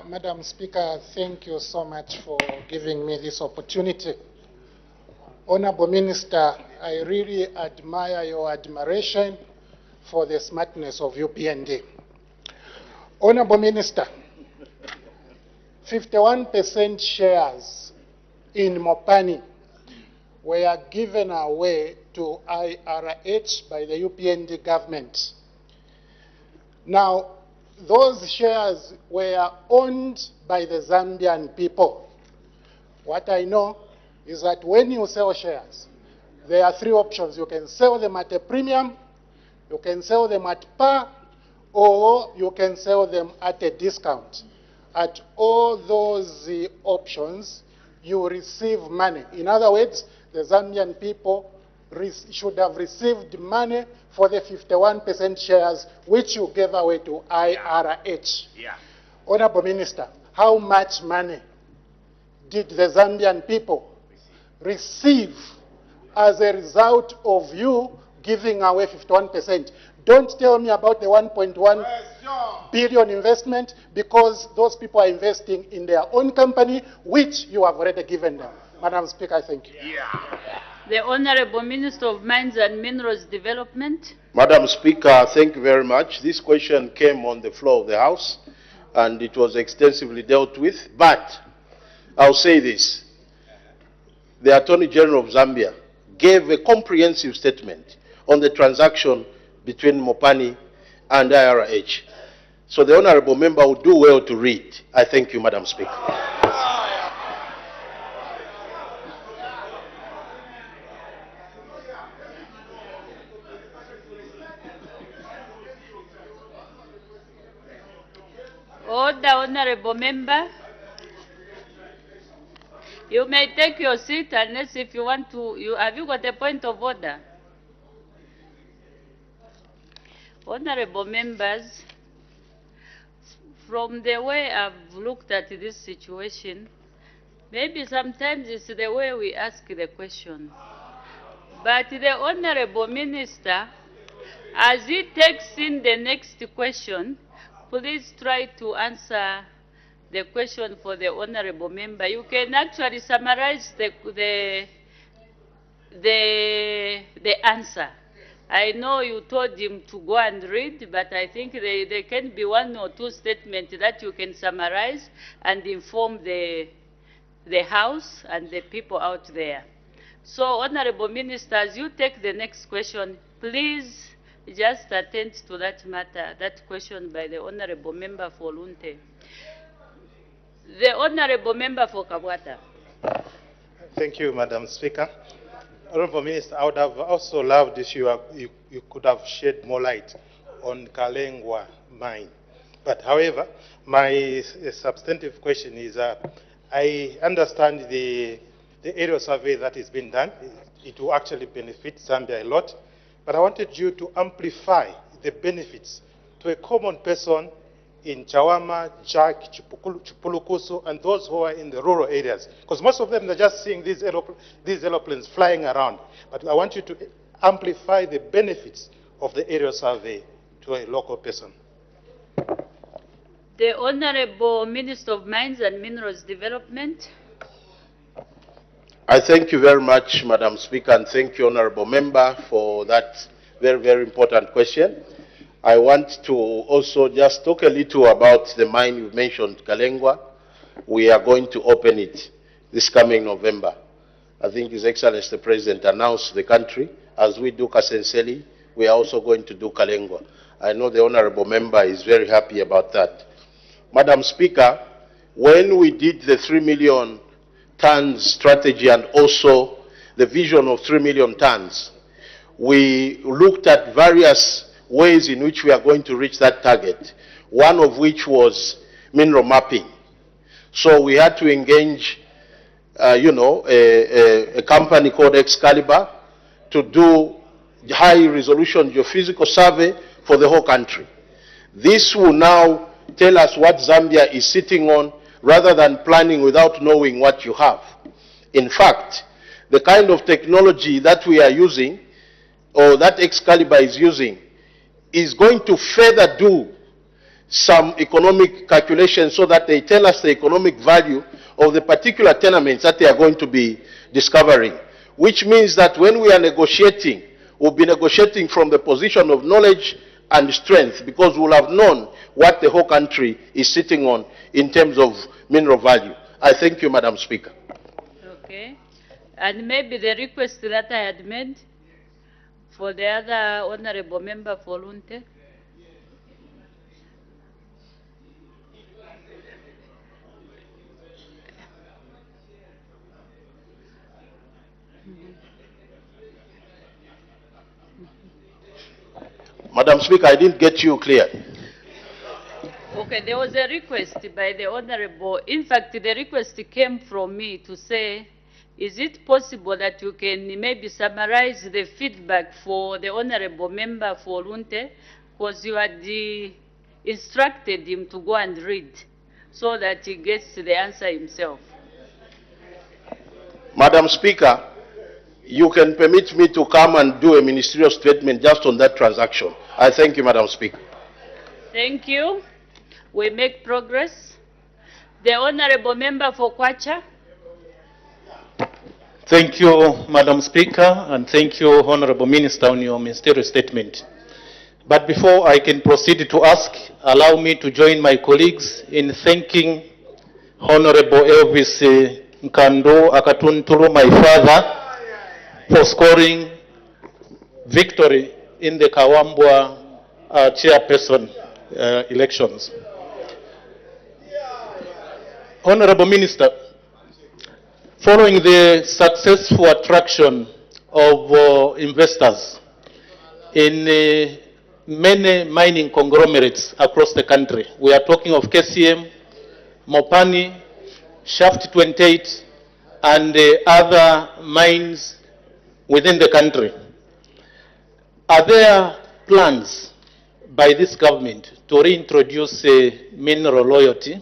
Madam Speaker, thank you so much for giving me this opportunity. Honorable Minister, I really admire your admiration for the smartness of UPND. Honorable Minister, 51% shares in Mopani were given away to IRH by the UPND government. Now, those shares were owned by the Zambian people. What I know is that when you sell shares, there are three options. You can sell them at a premium, you can sell them at par, or you can sell them at a discount. At all those options, you receive money. In other words, the Zambian people should have received money for the 51% shares which you gave away to IRH. Yeah. Honorable Minister, how much money did the Zambian people receive as a result of you giving away 51%? Don't tell me about the 1.1 billion investment because those people are investing in their own company, which you have already given them. Madam Speaker, I thank you. The Honorable Minister of Mines and Minerals Development. Madam Speaker, thank you very much. This question came on the floor of the House, and it was extensively dealt with. But I'll say this. The Attorney General of Zambia gave a comprehensive statement on the transaction between Mopani and IRH. So the Honorable Member would do well to read. I thank you, Madam Speaker. Order, Honorable Member. You may take your seat unless if you want to. Have you got a point of order? Honorable members, from the way I've looked at this situation, maybe sometimes it's the way we ask the question. But the Honorable Minister, as he takes in the next question, please try to answer the question for the Honorable Member. You can actually summarize the answer. I know you told him to go and read, but I think there can be one or two statements that you can summarize and inform the House and the people out there. So, Honorable Minister, as you take the next question, please just attend to that matter, that question by the Honorable Member for Lunte. The Honorable Member for Kabwata. Thank you, Madam Speaker. Honorable Minister, I would have also loved if you could have shed more light on Kalengwa mine. But however, my substantive question is, I understand the aerial survey that is being done. It will actually benefit Zambia a lot. But I wanted you to amplify the benefits to a common person in Chawama, Jack, Chipulukusu, and those who are in the rural areas. Because most of them are just seeing these aeroplanes flying around. But I want you to amplify the benefits of the aerial survey to a local person. The Honorable Minister of Mines and Minerals Development. I thank you very much, Madam Speaker, and thank you, Honorable Member, for that very, very important question. I want to also just talk a little about the mine you mentioned, Kalengwa. We are going to open it this coming November. I think His Excellency the President announced the country. As we do Kasenseli, we are also going to do Kalengwa. I know the Honorable Member is very happy about that. Madam Speaker, when we did the 3 million tons strategy and also the vision of 3 million tons, we looked at various ways in which we are going to reach that target, one of which was mineral mapping. So we had to engage, a company called Excalibur to do high-resolution geophysical survey for the whole country. This will now tell us what Zambia is sitting on rather than planning without knowing what you have. In fact, the kind of technology that we are using, or that Excalibur is using, is going to further do some economic calculations so that they tell us the economic value of the particular tenements that they are going to be discovering. Which means that when we are negotiating, we'll be negotiating from the position of knowledge and strength, because we'll have known what the whole country is sitting on in terms of mineral value. I thank you, Madam Speaker. Okay. And maybe the request that I had made for the other Honorable Member for Lunte. Madam Speaker, I didn't get you clear. Okay, there was a request by the Honorable. In fact, the request came from me to say, is it possible that you can maybe summarize the feedback for the Honorable Member for Lunte, because you had instructed him to go and read so that he gets the answer himself. Madam Speaker, you can permit me to come and do a ministerial statement just on that transaction. I thank you, Madam Speaker. Thank you. We make progress. The Honorable Member for Kwacha. Thank you, Madam Speaker, and thank you, Honorable Minister, on your ministerial statement. But before I can proceed to ask, allow me to join my colleagues in thanking Honorable Elvis Nkando Akatunturu, my father, for scoring victory in the Kawambwa chairperson elections. Honorable Minister, following the successful attraction of investors in many mining conglomerates across the country, we are talking of KCM, Mopani, Shaft 28, and other mines within the country. Are there plans by this government to reintroduce mineral royalty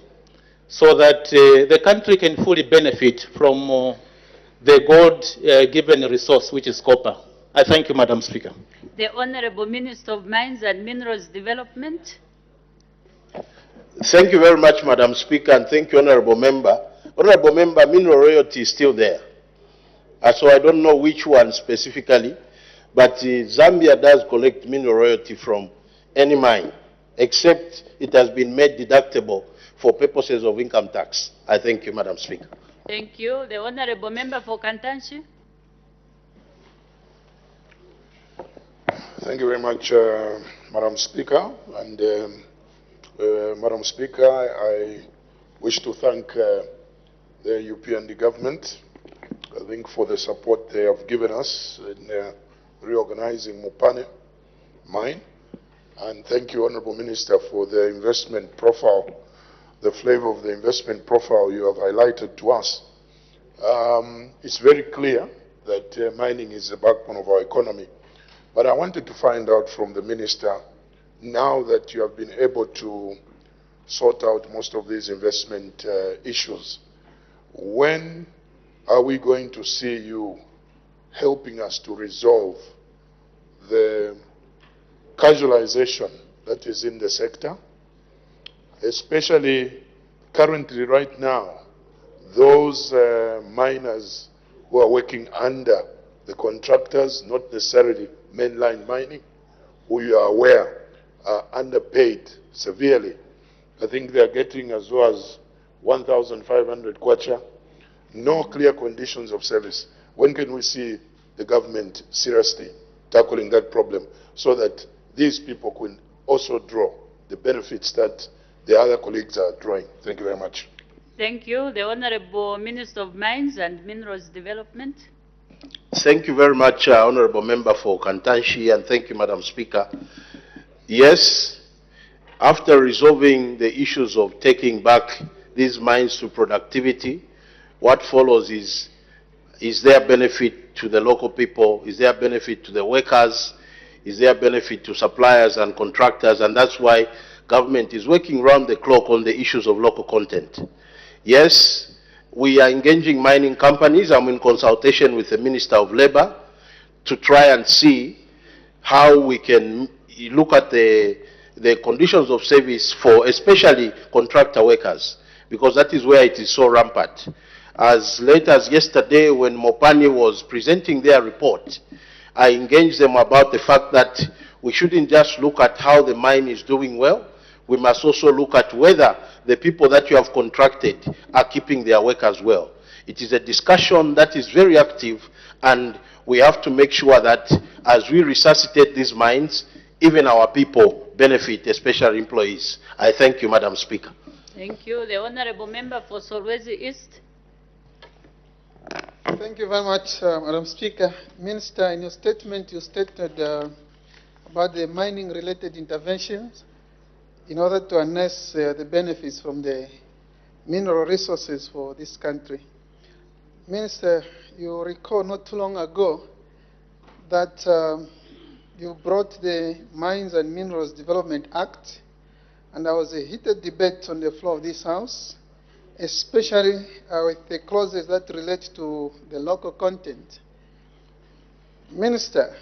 so that the country can fully benefit from the God-given resource, which is copper? I thank you, Madam Speaker. The Honorable Minister of Mines and Minerals Development. Thank you very much, Madam Speaker, and thank you, Honorable Member. Honorable Member, mineral royalty is still there. So I don't know which one specifically, but Zambia does collect mineral royalty from any mine, except it has been made deductible for purposes of income tax. I thank you, Madam Speaker. Thank you. The Honorable Member for Kantanshi. Thank you very much, Madam Speaker. And Madam Speaker, I wish to thank the UPND government, I think, for the support they have given us in reorganizing Mopane mine. And thank you, Honorable Minister, for the investment profile, the flavor of the investment profile you have highlighted to us. It's very clear that mining is the backbone of our economy. But I wanted to find out from the Minister, now that you have been able to sort out most of these investment issues, when are we going to see you helping us to resolve the casualization that is in the sector, especially currently right now, those miners who are working under the contractors, not necessarily mainline mining, who you are aware are underpaid severely. I think they are getting as low as 1,500 kwacha, no clear conditions of service. When can we see the government seriously tackling that problem so that these people can also draw the benefits that the other colleagues are drawing? Thank you very much. Thank you. The Honorable Minister of Mines and Minerals Development. Thank you very much, Honorable Member for Kantanshi, and thank you, Madam Speaker. Yes, after resolving the issues of taking back these mines to productivity, what follows is there benefit to the local people, is there benefit to the workers, is there benefit to suppliers and contractors, and that's why government is working round the clock on the issues of local content. Yes, we are engaging mining companies. I'm in consultation with the Minister of Labour to try and see how we can look at the conditions of service for especially contractor workers, because that is where it is so rampant. As late as yesterday, when Mopani was presenting their report, I engaged them about the fact that we shouldn't just look at how the mine is doing well. We must also look at whether the people that you have contracted are keeping their workers well. It is a discussion that is very active, and we have to make sure that as we resuscitate these mines, even our people benefit, especially employees. I thank you, Madam Speaker. Thank you. The Honorable Member for Solwezi East. Thank you very much, Madam Speaker. Minister, in your statement, you stated about the mining-related interventions in order to harness the benefits from the mineral resources for this country. Minister, you recall not too long ago that you brought the Mines and Minerals Development Act, and there was a heated debate on the floor of this House, especially with the clauses that relate to the local content. Minister,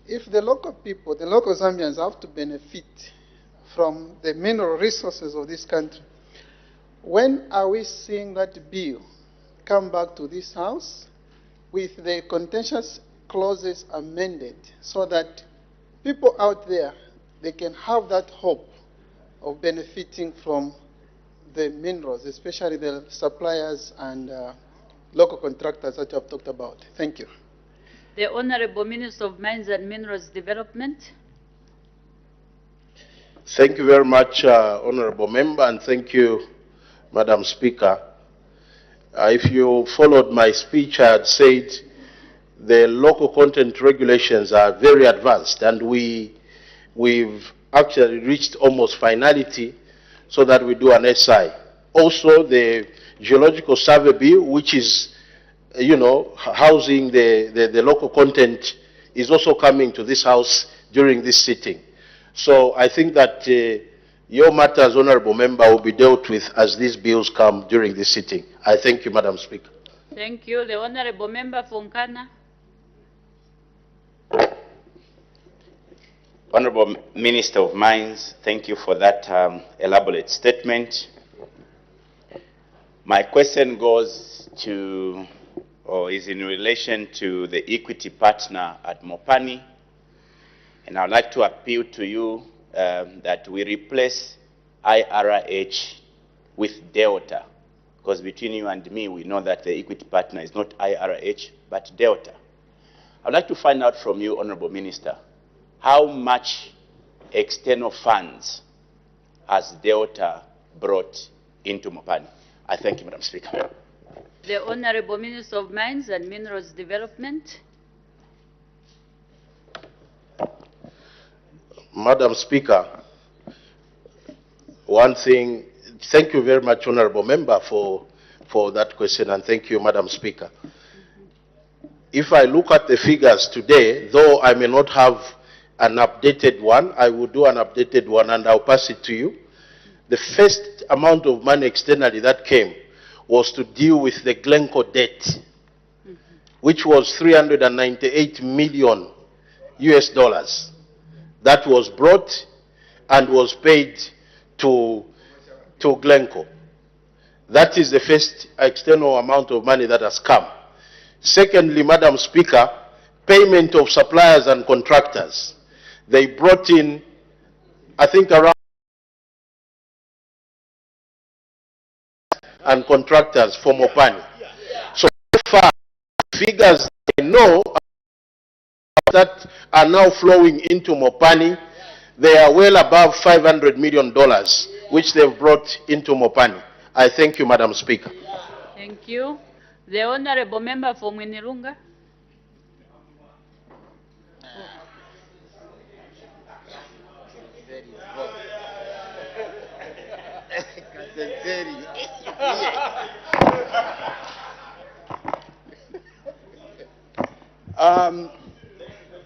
if the local people, the local Zambians have to benefit from the mineral resources of this country. When are we seeing that bill come back to this House with the contentious clauses amended so that people out there, they can have that hope of benefiting from the minerals, especially the suppliers and local contractors that you have talked about? Thank you. The Honorable Minister of Mines and Minerals Development. Thank you very much, Honorable Member, and thank you, Madam Speaker. If you followed my speech, I had said the local content regulations are very advanced, and we've actually reached almost finality so that we do an SI. Also, the Geological Survey Bill, which is, housing the local content, is also coming to this House during this sitting. So I think that your matters, Honorable Member, will be dealt with as these bills come during this sitting. I thank you, Madam Speaker. Thank you. The Honorable Member for Nkana. Honorable Minister of Mines, thank you for that elaborate statement. My question goes to, or is in relation to the equity partner at Mopani. And I'd like to appeal to you that we replace IRH with Delta. Because between you and me, we know that the equity partner is not IRH, but Delta. I'd like to find out from you, Honorable Minister, how much external funds has Delta brought into Mopani? I thank you, Madam Speaker. The Honorable Minister of Mines and Minerals Development. Madam Speaker, one thing, thank you very much, Honorable Member, for that question, and thank you, Madam Speaker. If I look at the figures today, though I may not have an updated one, I will do an updated one and I'll pass it to you. The first amount of money externally that came was to deal with the Glencore debt, which was $398 million US dollars. That was brought and was paid to Glencore. That is the first external amount of money that has come. Secondly, Madam Speaker, payment of suppliers and contractors. They brought in, I think, around and contractors for Mopani. So far, figures I know that are now flowing into Mopani, they are well above $500 million, which they've brought into Mopani. I thank you, Madam Speaker. Thank you. The Honorable Member for Mwinilunga.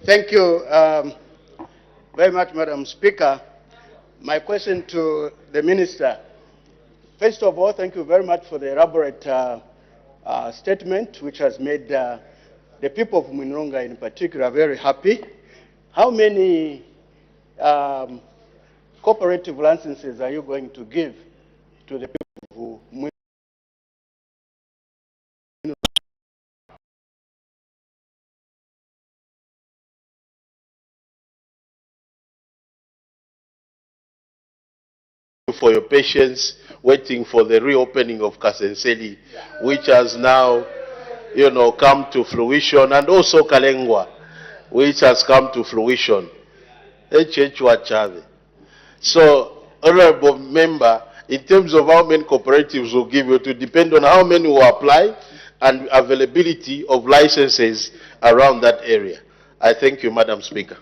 Thank you very much, Madam Speaker. My question to the Minister. First of all, thank you very much for the elaborate statement, which has made the people of Mwinilunga in particular very happy. How many cooperative licenses are you going to give to the people who for your patience, waiting for the reopening of Kasenseli, which has now, come to fruition, and also Kalengwa, which has come to fruition. So, Honorable Member, in terms of how many cooperatives will give you, to depend on how many will apply and availability of licenses around that area. I thank you, Madam Speaker.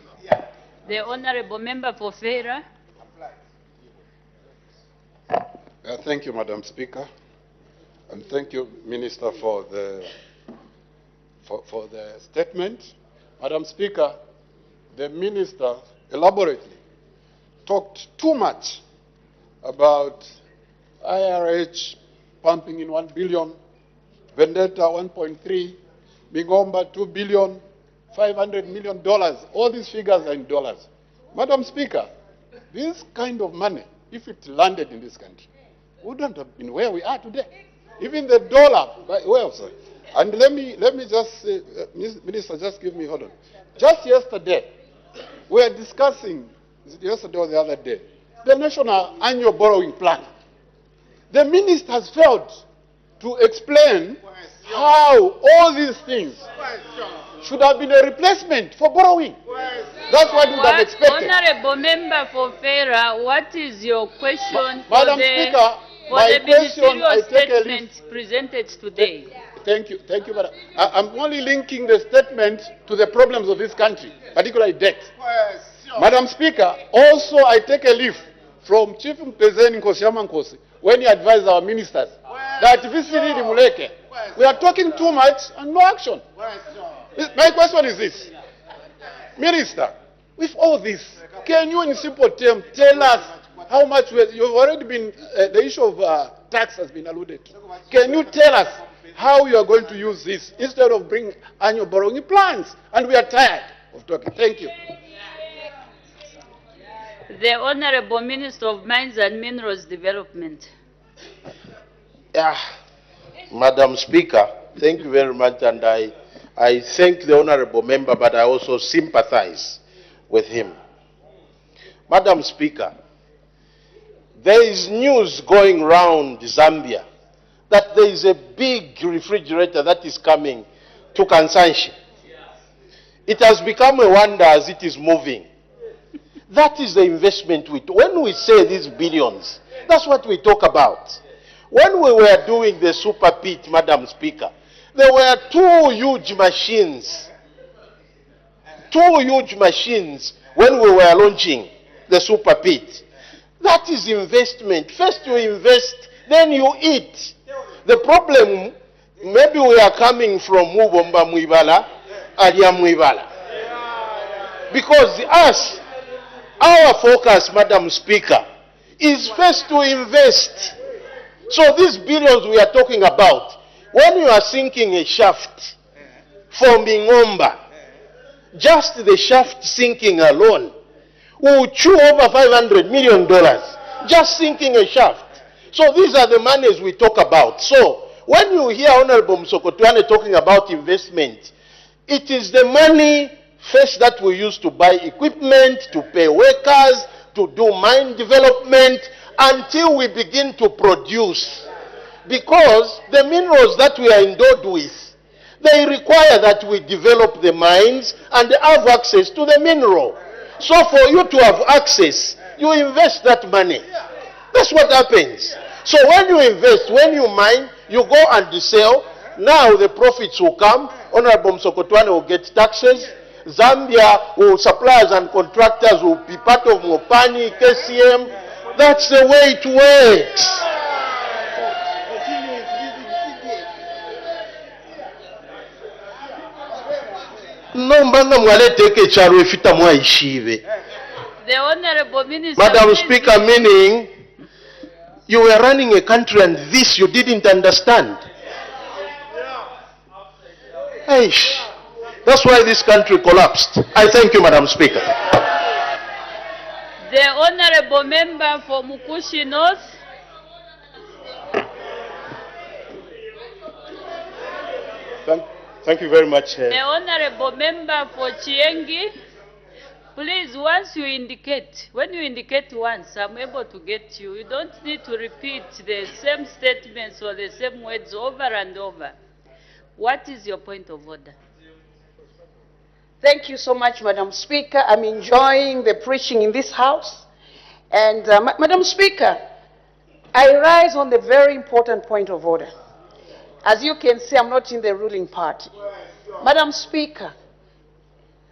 The Honorable Member for Feira. Thank you, Madam Speaker, and thank you, Minister, for the statement. Madam Speaker, the Minister elaborately talked too much about IRH pumping in 1 billion, Vendetta 1.3, Migomba 2 billion, $500 million. All these figures are in dollars. Madam Speaker, this kind of money, if it landed in this country, wouldn't have been where we are today. Even the dollar, well, sorry. And let me just say, Minister, just give me, hold on. Just yesterday, we were discussing, yesterday or the other day, the national annual borrowing plan. The minister has failed to explain how all these things should have been a replacement for borrowing. That's what we would have expected. Honorable Member for Farrer, what is your question Madam for the, Speaker, for my the question, ministerial I take a statement presented today? Thank you, Madam. I'm only linking the statement to the problems of this country, particularly debt. Madam Speaker, also I take a leaf from Chief Mpezeni Nkosiyama when he advised our ministers that visiri Muleke, we are talking too much and no action. My question is this. Minister, with all this, can you in simple terms tell us how much you've already been, the issue of tax has been alluded to. Can you tell us how you are going to use this instead of bringing annual borrowing plans? And we are tired of talking. Thank you. The Honorable Minister of Mines and Minerals Development. Madam Speaker, thank you very much, and I thank the honorable member, but I also sympathize with him. Madam Speaker, there is news going around Zambia that there is a big refrigerator that is coming to consumption. It has become a wonder as it is moving. That is the investment when we say these billions, that's what we talk about. When we were doing the super pit, Madam Speaker, there were two huge machines when we were launching the super pit. That is investment. First you invest, then you eat. The problem, maybe we are coming from Mubomba Mwibala, Alia Mwibala. Because our focus, Madam Speaker, is first to invest. So these billions we are talking about, when you are sinking a shaft from Bingomba, just the shaft sinking alone will chew over $500 million, just sinking a shaft. So these are the monies we talk about. So when you hear Honorable Msokotwane talking about investment, it is the money first that we use to buy equipment, to pay workers, to do mine development, until we begin to produce. Because the minerals that we are endowed with, they require that we develop the mines and have access to the mineral. So for you to have access, you invest that money. That's what happens. So when you invest, when you mine, you go and sell. Now the profits will come. Honorable Msokotwane will get taxes. Zambia will, suppliers and contractors will be part of Mopani, KCM. That's the way it works. The Honorable Minister. Madam Speaker, meaning you were running a country and this you didn't understand. Eish. That's why this country collapsed. I thank you, Madam Speaker. The Honorable Member for Mukushi North. Thank you very much. The Honorable Member for Chiengi. Please, once you indicate, when you indicate once, I'm able to get you. You don't need to repeat the same statements or the same words over and over. What is your point of order? Thank you so much, Madam Speaker. I'm enjoying the preaching in this House. And, Madam Speaker, I rise on the very important point of order. As you can see, I'm not in the ruling party. Madam Speaker,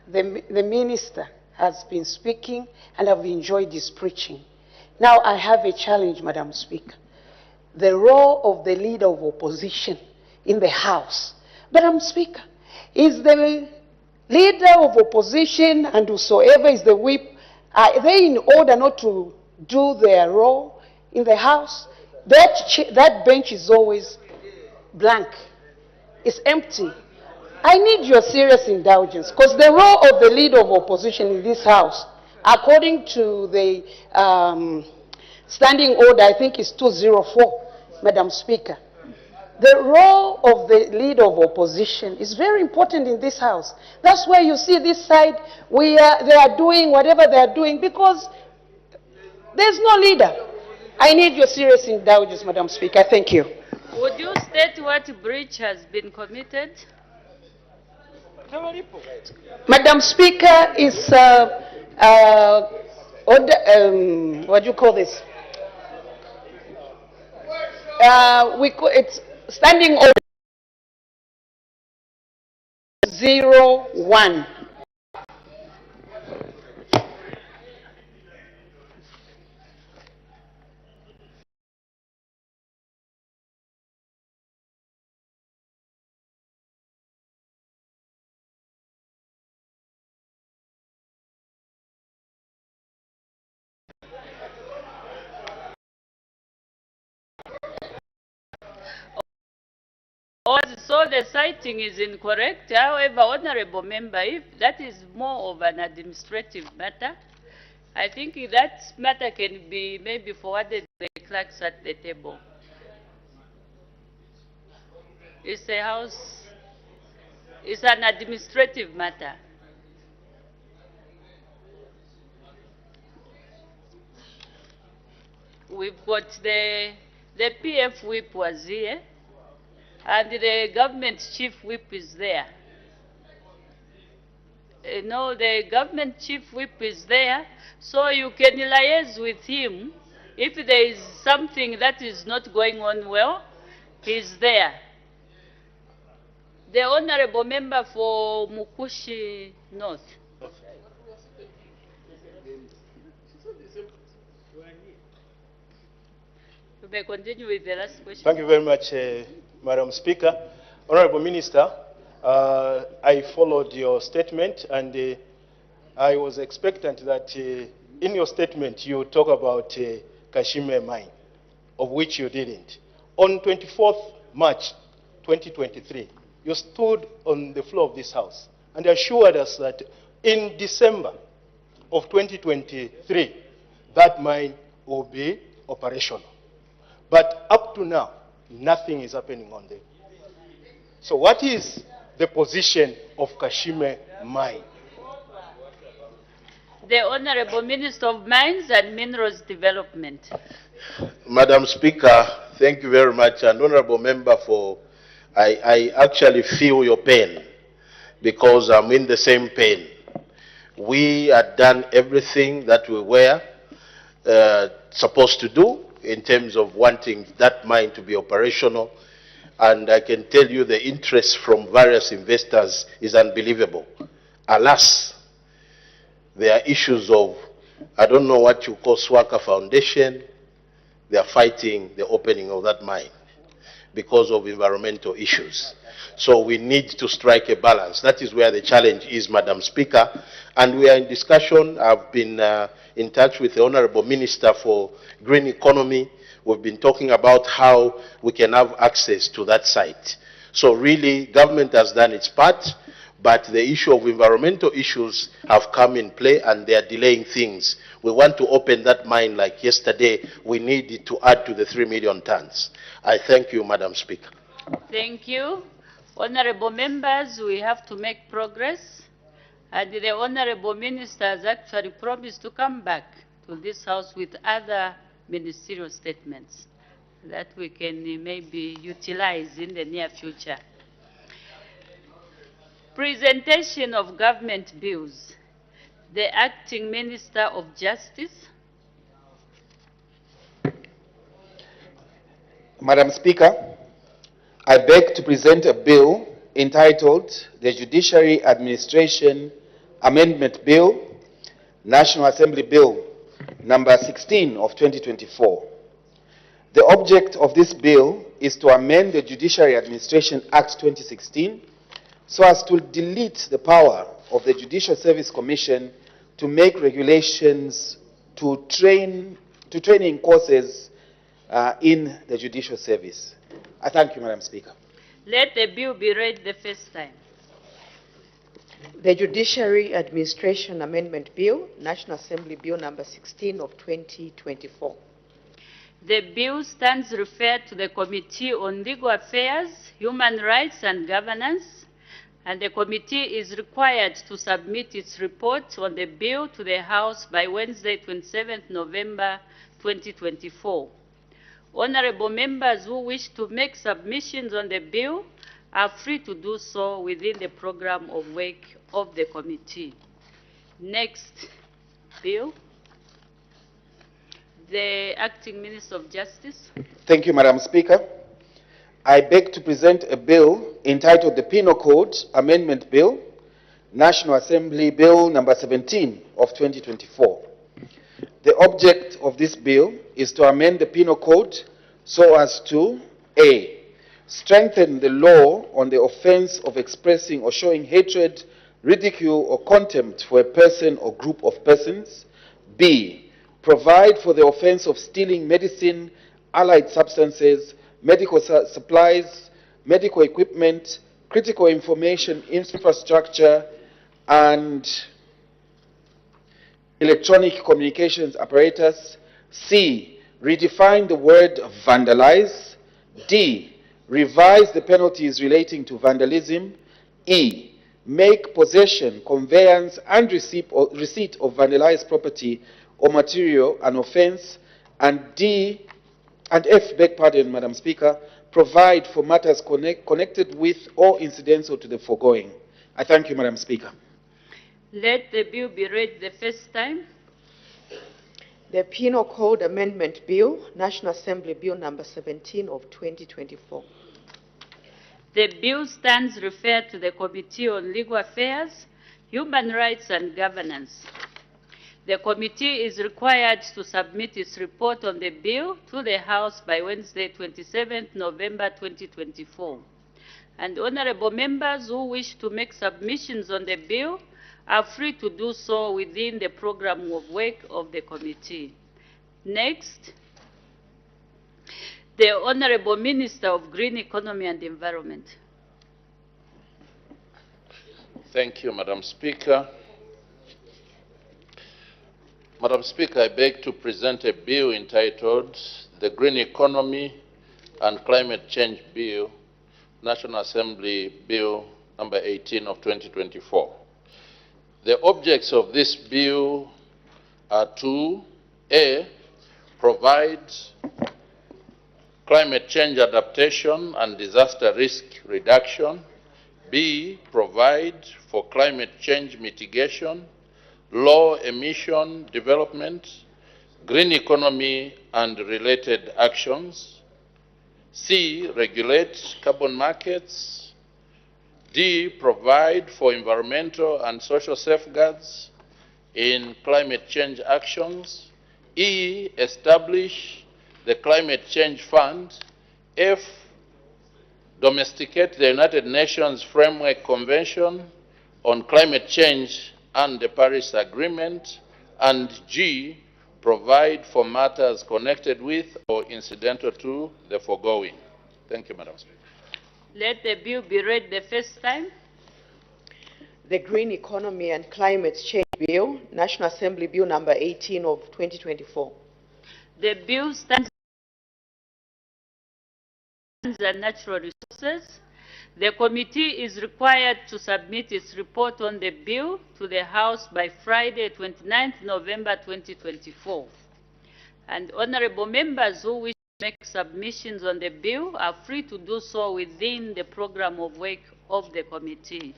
the minister has been speaking, and I've enjoyed his preaching. Now I have a challenge, Madam Speaker. The role of the leader of opposition in the House. Madam Speaker, is the leader of opposition and whosoever is the whip, are they in order not to do their role in the House? That bench is always blank. It's empty. I need your serious indulgence, because the role of the leader of opposition in this House, according to the standing order, I think it's 204, Madam Speaker. The role of the leader of opposition is very important in this House. That's why you see this side, they are doing whatever they are doing because there's no leader. I need your serious indulgence, Madam Speaker. Thank you. Would you state what breach has been committed? Madam Speaker, is what do you call this? It's standing order 01. So the citing is incorrect. However, Honorable Member, if that is more of an administrative matter, I think that matter can be maybe forwarded to the clerks at the table. It's a house, it's an administrative matter. We've got the PF whip was here, and the government chief whip is there. No, the government chief whip is there, so you can liaise with him. If there is something that is not going on well, he's there. The Honorable Member for Mukushi North. You may continue with the last question. Thank you very much, Madam Speaker. Honorable Minister, I followed your statement and I was expectant that in your statement you talk about Kashime mine, of which you didn't. On 24th March 2023, you stood on the floor of this House and assured us that in December of 2023, that mine will be operational. But up to now, nothing is happening on there. So what is the position of Kashime mine? The Honorable Minister of Mines and Minerals Development. Madam Speaker, thank you very much. And Honorable Member, I actually feel your pain because I'm in the same pain. We had done everything that we were supposed to do in terms of wanting that mine to be operational. And I can tell you the interest from various investors is unbelievable. Alas, there are issues of, I don't know what you call Swaka Foundation. They are fighting the opening of that mine because of environmental issues. So we need to strike a balance. That is where the challenge is, Madam Speaker. And we are in discussion. I've been in touch with the Honorable Minister for Green Economy. We've been talking about how we can have access to that site. So really, government has done its part, but the issue of environmental issues have come in play and they are delaying things. We want to open that mine like yesterday. We need it to add to the 3 million tons. I thank you, Madam Speaker. Thank you. Honorable members, we have to make progress. And the Honorable Minister has actually promised to come back to this House with other ministerial statements that we can maybe utilize in the near future. Presentation of government bills. The Acting Minister of Justice. Madam Speaker, I beg to present a bill entitled the Judiciary Administration Amendment Bill, National Assembly Bill number 16 of 2024. The object of this bill is to amend the Judiciary Administration Act 2016 so as to delete the power of the Judicial Service Commission to make regulations to training courses in the judicial service. I thank you, Madam Speaker. Let the bill be read the first time. The Judiciary Administration Amendment Bill, National Assembly Bill number 16 of 2024. The bill stands referred to the Committee on Legal Affairs, Human Rights and Governance, and the committee is required to submit its report on the bill to the House by Wednesday, 27th November 2024. Honorable members who wish to make submissions on the bill are free to do so within the program of work of the committee. Next bill. The Acting Minister of Justice. Thank you, Madam Speaker. I beg to present a bill entitled the Penal Code Amendment Bill, National Assembly Bill number 17 of 2024. The object of this bill is to amend the Penal Code so as to A. Strengthen the law on the offense of expressing or showing hatred, ridicule, or contempt for a person or group of persons. B. Provide for the offense of stealing medicine, allied substances, medical supplies, medical equipment, critical information infrastructure, and electronic communications apparatus. C. Redefine the word vandalize. D. Revise the penalties relating to vandalism. E. Make possession, conveyance, and receipt of vandalized property or material an offense. And D and F, beg pardon, Madam Speaker, provide for matters connected with or incidental to the foregoing. I thank you, Madam Speaker. Let the bill be read the first time. The Penal Code Amendment Bill, National Assembly Bill number 17 of 2024. The bill stands referred to the Committee on Legal Affairs, Human Rights and Governance. The committee is required to submit its report on the bill to the House by Wednesday, 27th November 2024. And honorable members who wish to make submissions on the bill are free to do so within the program of work of the committee. Next, the Honorable Minister of Green Economy and Environment. Thank you, Madam Speaker. Madam Speaker, I beg to present a bill entitled the Green Economy and Climate Change Bill, National Assembly Bill number 18 of 2024. The objects of this bill are to A. Provide climate change adaptation and disaster risk reduction. B. Provide for climate change mitigation, low emission development, green economy and related actions. C. Regulate carbon markets. D. Provide for environmental and social safeguards in climate change actions. E. Establish the Climate Change Fund. F. Domesticate the United Nations Framework Convention on Climate Change and the Paris Agreement. And G. Provide for matters connected with or incidental to the foregoing. Thank you, Madam Speaker. Let the bill be read the first time. The Green Economy and Climate Change Bill, National Assembly Bill number 18 of 2024. The bill stands on natural resources. The committee is required to submit its report on the bill to the House by Friday, 29th November 2024. And honorable members who wish to make submissions on the bill are free to do so within the program of work of the committee.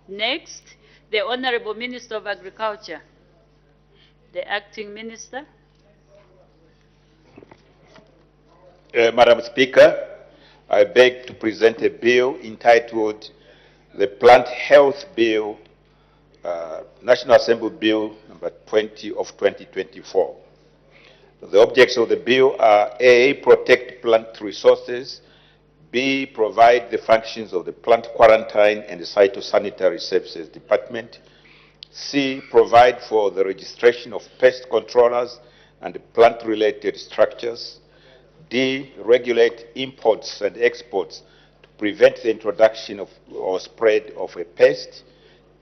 Next, the Honorable Minister of Agriculture, the Acting Minister. Madam Speaker, I beg to present a bill entitled the Plant Health Bill, National Assembly Bill number 20 of 2024. The objects of the bill are A. Protect plant resources. B. Provide the functions of the Plant Quarantine and the Phytosanitary Services Department. C. Provide for the registration of pest controllers and plant-related structures. D. Regulate imports and exports to prevent the introduction of or spread of a pest.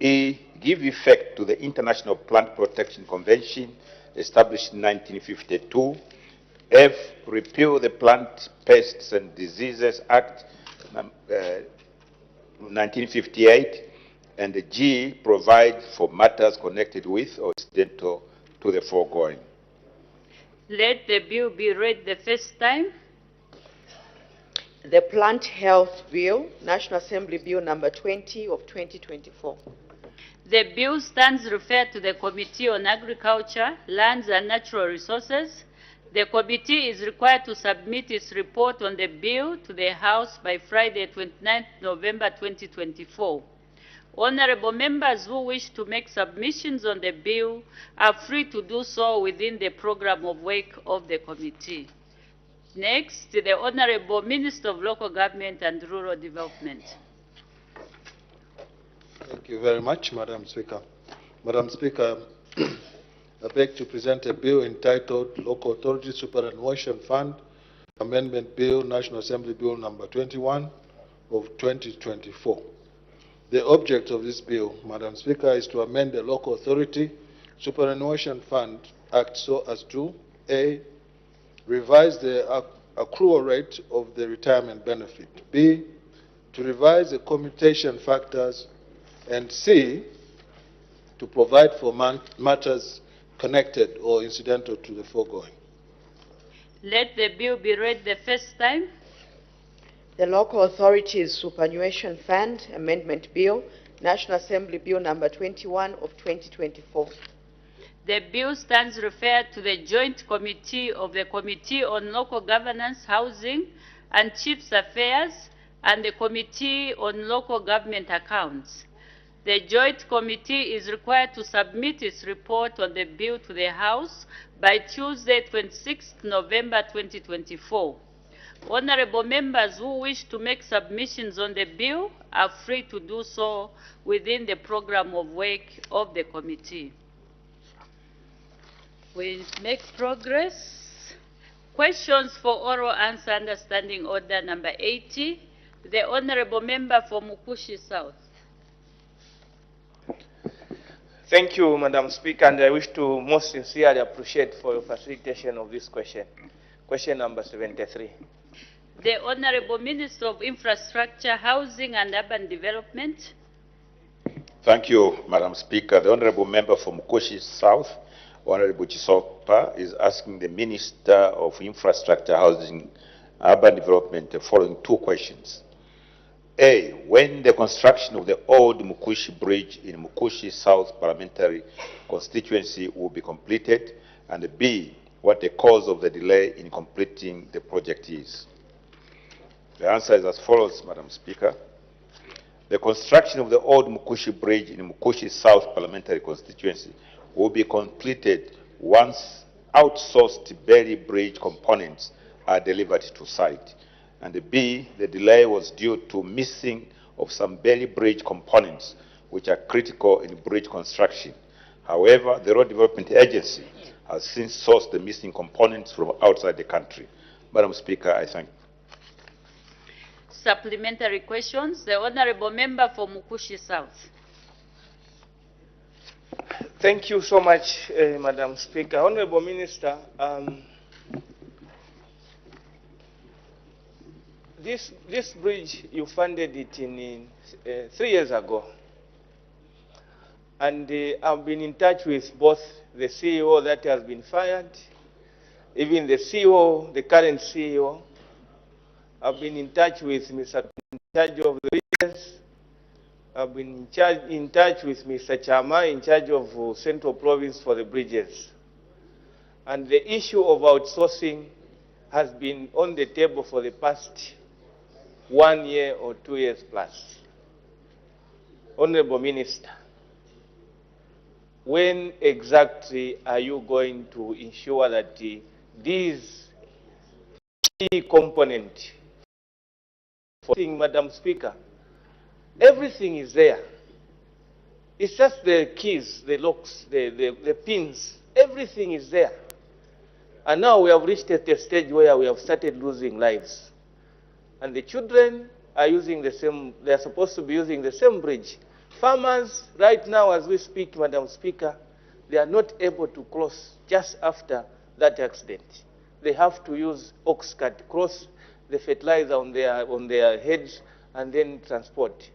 E, give effect to the International Plant Protection Convention established in 1952. F, repeal the Plant Pests and Diseases Act 1958. And G, provide for matters connected with or incidental to the foregoing. Let the bill be read the first time. The Plant Health Bill, National Assembly Bill number 20 of 2024. The bill stands referred to the Committee on Agriculture, Lands and Natural Resources. The committee is required to submit its report on the bill to the House by Friday, 29 November 2024. Honorable members who wish to make submissions on the bill are free to do so within the program of work of the committee. Next, the Honorable Minister of Local Government and Rural Development. Thank you very much, Madam Speaker. Madam Speaker, I beg to present a bill entitled Local Authority Superannuation Fund Amendment Bill, National Assembly Bill number 21 of 2024. The object of this bill, Madam Speaker, is to amend the Local Authority Superannuation Fund Act so as to A, revise the accrual rate of the retirement benefit, B, to revise the commutation factors, and C, to provide for matters connected or incidental to the foregoing. Let the bill be read the first time. The Local Authorities Superannuation Fund Amendment Bill, National Assembly Bill number 21 of 2024. The bill stands referred to the Joint Committee of the Committee on Local Governance, Housing and Chiefs Affairs and the Committee on Local Government Accounts. The Joint Committee is required to submit its report on the bill to the House by Tuesday, 26 November 2024. Honorable members who wish to make submissions on the bill are free to do so within the program of work of the committee. We make progress. Questions for oral answer under Standing Order number 80. The Honorable Member for Mukushi South. Thank you, Madam Speaker, and I wish to most sincerely appreciate for your facilitation of this question. Question number 73. The Honorable Minister of Infrastructure, Housing and Urban Development. Thank you, Madam Speaker. The Honorable Member from Mukushi South, Honorable Chisopa, is asking the Minister of Infrastructure, Housing and Urban Development the following two questions. A, when the construction of the old Mukushi Bridge in Mukushi South Parliamentary constituency will be completed, and B, what the cause of the delay in completing the project is. The answer is as follows, Madam Speaker. The construction of the old Mukushi Bridge in Mukushi South Parliamentary constituency will be completed once outsourced Berry Bridge components are delivered to site. And B, the delay was due to missing of some Berry Bridge components which are critical in bridge construction. However, the Road Development Agency has since sourced the missing components from outside the country. Madam Speaker, I thank you. Supplementary questions. The Honorable Member for Mukushi South. Thank you so much, Madam Speaker. Honorable Minister, this bridge, you funded it in 3 years ago. And I've been in touch with both the CEO that has been fired, even the CEO, the current CEO. I've been in touch with Mr. in charge of the regions. I've been in touch with Mr. Chama in charge of Central Province for the bridges. And the issue of outsourcing has been on the table for the past 1 year or 2 years plus. Honorable Minister, when exactly are you going to ensure that these key components, Madam Speaker, everything is there. It's just the keys, the locks, the pins, everything is there. And now we have reached at a stage where we have started losing lives. And the children are using the same, they are supposed to be using the same bridge Farmers, right now as we speak, Madam Speaker, they are not able to cross just after that accident. They have to use ox cart, cross the fertilizer on their heads, and then transport.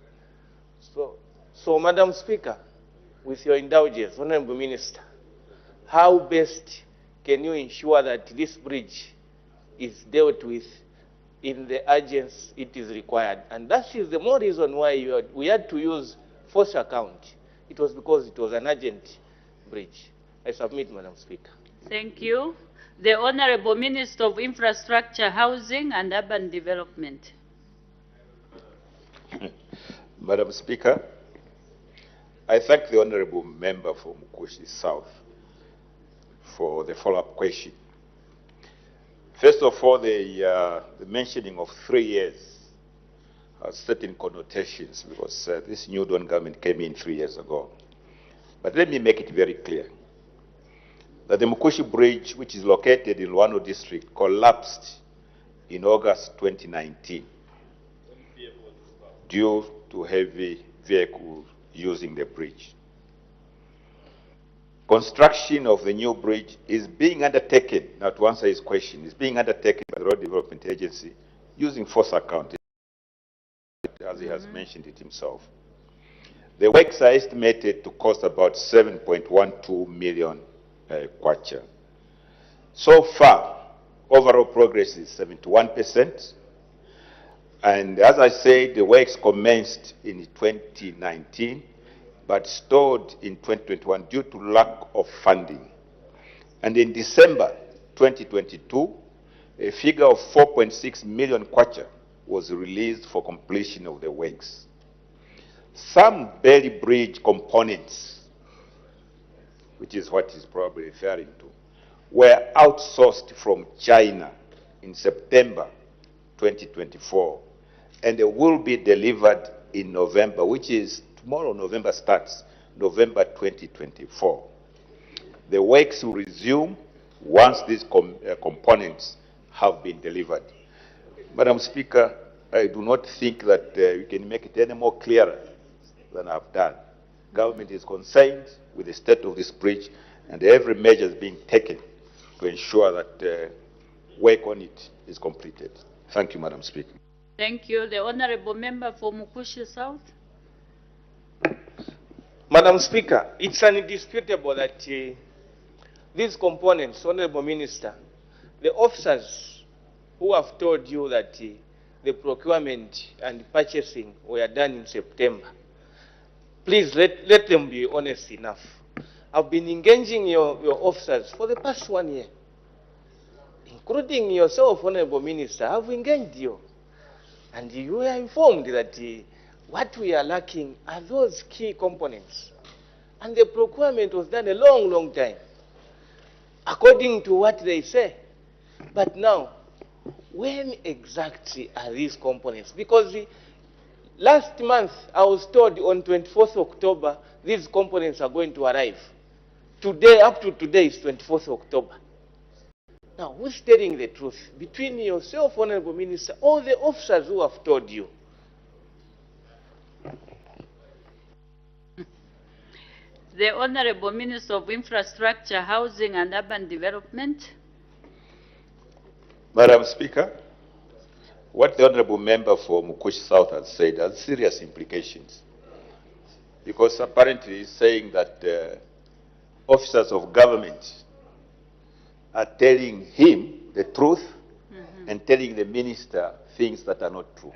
So Madam Speaker, with your indulgence, Honorable Minister, how best can you ensure that this bridge is dealt with in the urgency it is required? And that is the more reason why we had to use force account. It was because it was an urgent bridge. I submit, Madam Speaker. Thank you. The Honorable Minister of Infrastructure, Housing and Urban Development. Madam Speaker, I thank the Honorable Member for Mukushi South for the follow-up question. First of all, the mentioning of 3 years has certain connotations because this new Dawn government came in 3 years ago. But let me make it very clear that the Mukushi Bridge, which is located in Luano district, collapsed in August 2019 due to heavy vehicles using the bridge. Construction of the new bridge is being undertaken, now to answer his question, is being undertaken by the Road Development Agency using force account, as he has mentioned it himself. The works are estimated to cost about 7.12 million kwacha. So far, overall progress is 71%. And as I said, the works commenced in 2019, but stalled in 2021 due to lack of funding. And in December 2022, a figure of 4.6 million kwacha was released for completion of the works. Some belly bridge components, which is what he's probably referring to, were outsourced from China in September 2024, and they will be delivered in November, which is tomorrow. November starts, November 2024. The works will resume once these components have been delivered. Madam Speaker, I do not think that you can make it any more clearer than I've done. Government is concerned with the state of this bridge, and every measure is being taken to ensure that work on it is completed. Thank you, Madam Speaker. Thank you. The Honorable Member for Mukushi South. Madam Speaker, it's indisputable that these components, Honorable Minister, the officers who have told you that the procurement and purchasing were done in September, please let them be honest enough. I've been engaging your officers for the past 1 year, including yourself, Honorable Minister. I've engaged you, and you are informed that what we are lacking are those key components. And the procurement was done a long time, according to what they say. But now, when exactly are these components? Because last month, I was told on 24th October, these components are going to arrive. Today, up to today, is 24th October. Now, who's telling the truth? Between yourself, Honorable Minister, or the officers who have told you? The Honorable Minister of Infrastructure, Housing and Urban Development. Madam Speaker, what the Honorable Member for Mukushi South has said has serious implications, because apparently he's saying that officers of government are telling him the truth and telling the minister things that are not true.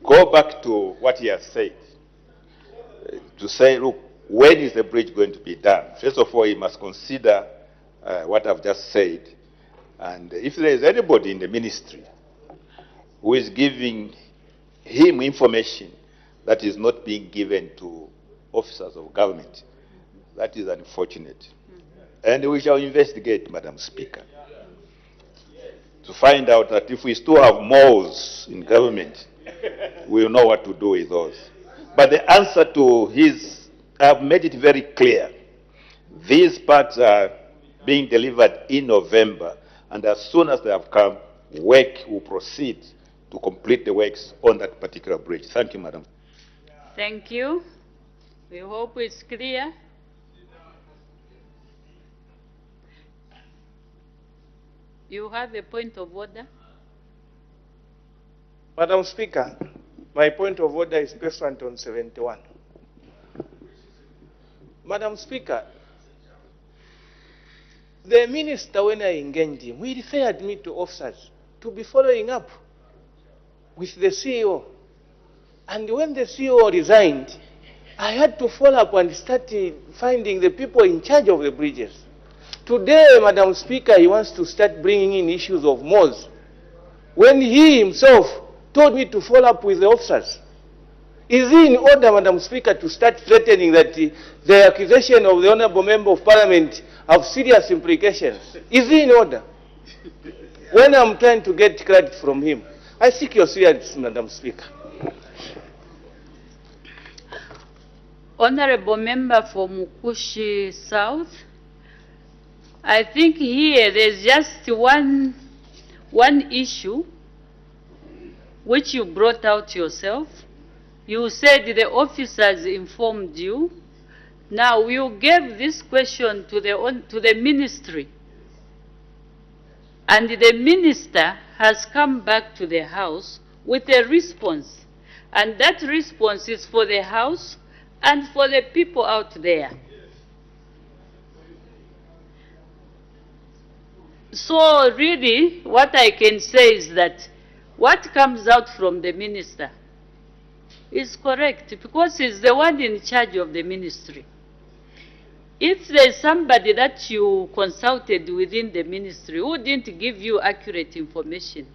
Go back to what he has said, to say, look, when is the bridge going to be done? First of all, he must consider what I've just said. And if there is anybody in the ministry who is giving him information that is not being given to officers of government, that is unfortunate. And we shall investigate, Madam Speaker, to find out that if we still have moles in government, we will know what to do with those. But the answer to his, I have made it very clear. These parts are being delivered in November, and as soon as they have come, work will proceed to complete the works on that particular bridge. Thank you, Madam. Thank you. We hope it's clear. You have a point of order? Madam Speaker, my point of order is pursuant on 71. Madam Speaker, the minister, when I engaged him, he referred me to officers to be following up with the CEO. And when the CEO resigned, I had to follow up and start finding the people in charge of the bridges. Today, Madam Speaker, he wants to start bringing in issues of malls, when he himself told me to follow up with the officers. Is he in order, Madam Speaker, to start threatening that the accusation of the Honourable Member of Parliament have serious implications? Is he in order? When I'm trying to get credit from him, I seek your serious, Madam Speaker. Honorable Member for Mukushi South, I think here there's just one issue which you brought out yourself. You said the officers informed you. Now you gave this question to the ministry, and the minister has come back to the House with a response, and that response is for the House and for the people out there. So really, what I can say is that what comes out from the minister is correct, because he's the one in charge of the ministry. If there's somebody that you consulted within the ministry who didn't give you accurate information,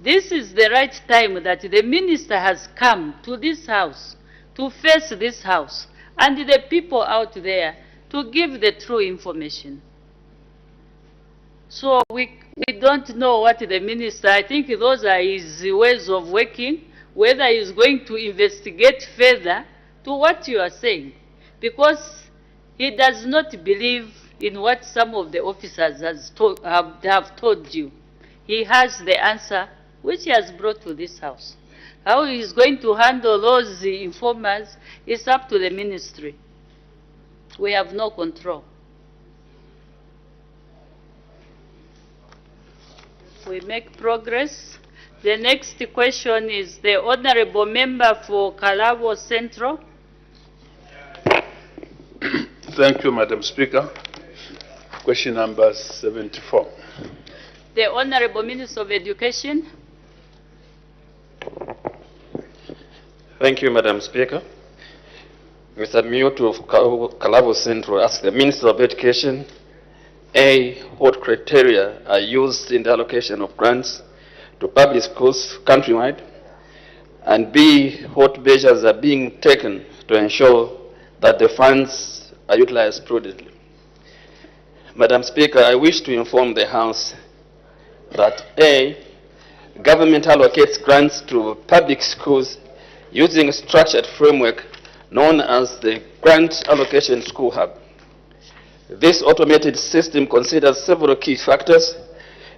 this is the right time that the minister has come to this House, to face this House, and the people out there to give the true information. So we don't know what the minister, I think those are his ways of working, whether he's going to investigate further to what you are saying, because he does not believe in what some of the officers have told you. He has the answer which he has brought to this House. How he is going to handle those informers is up to the ministry. We have no control. We make progress. The next question is the Honorable Member for Kalabo Central. Thank you, Madam Speaker. Question number 74. The Honorable Minister of Education. Thank you, Madam Speaker. Mr. Mioto of Kalabo Central asks the Minister of Education, A, what criteria are used in the allocation of grants to public schools countrywide, and B, what measures are being taken to ensure that the funds are utilized prudently. Madam Speaker, I wish to inform the House that A, government allocates grants to public schools using a structured framework known as the Grant Allocation School Hub. This automated system considers several key factors,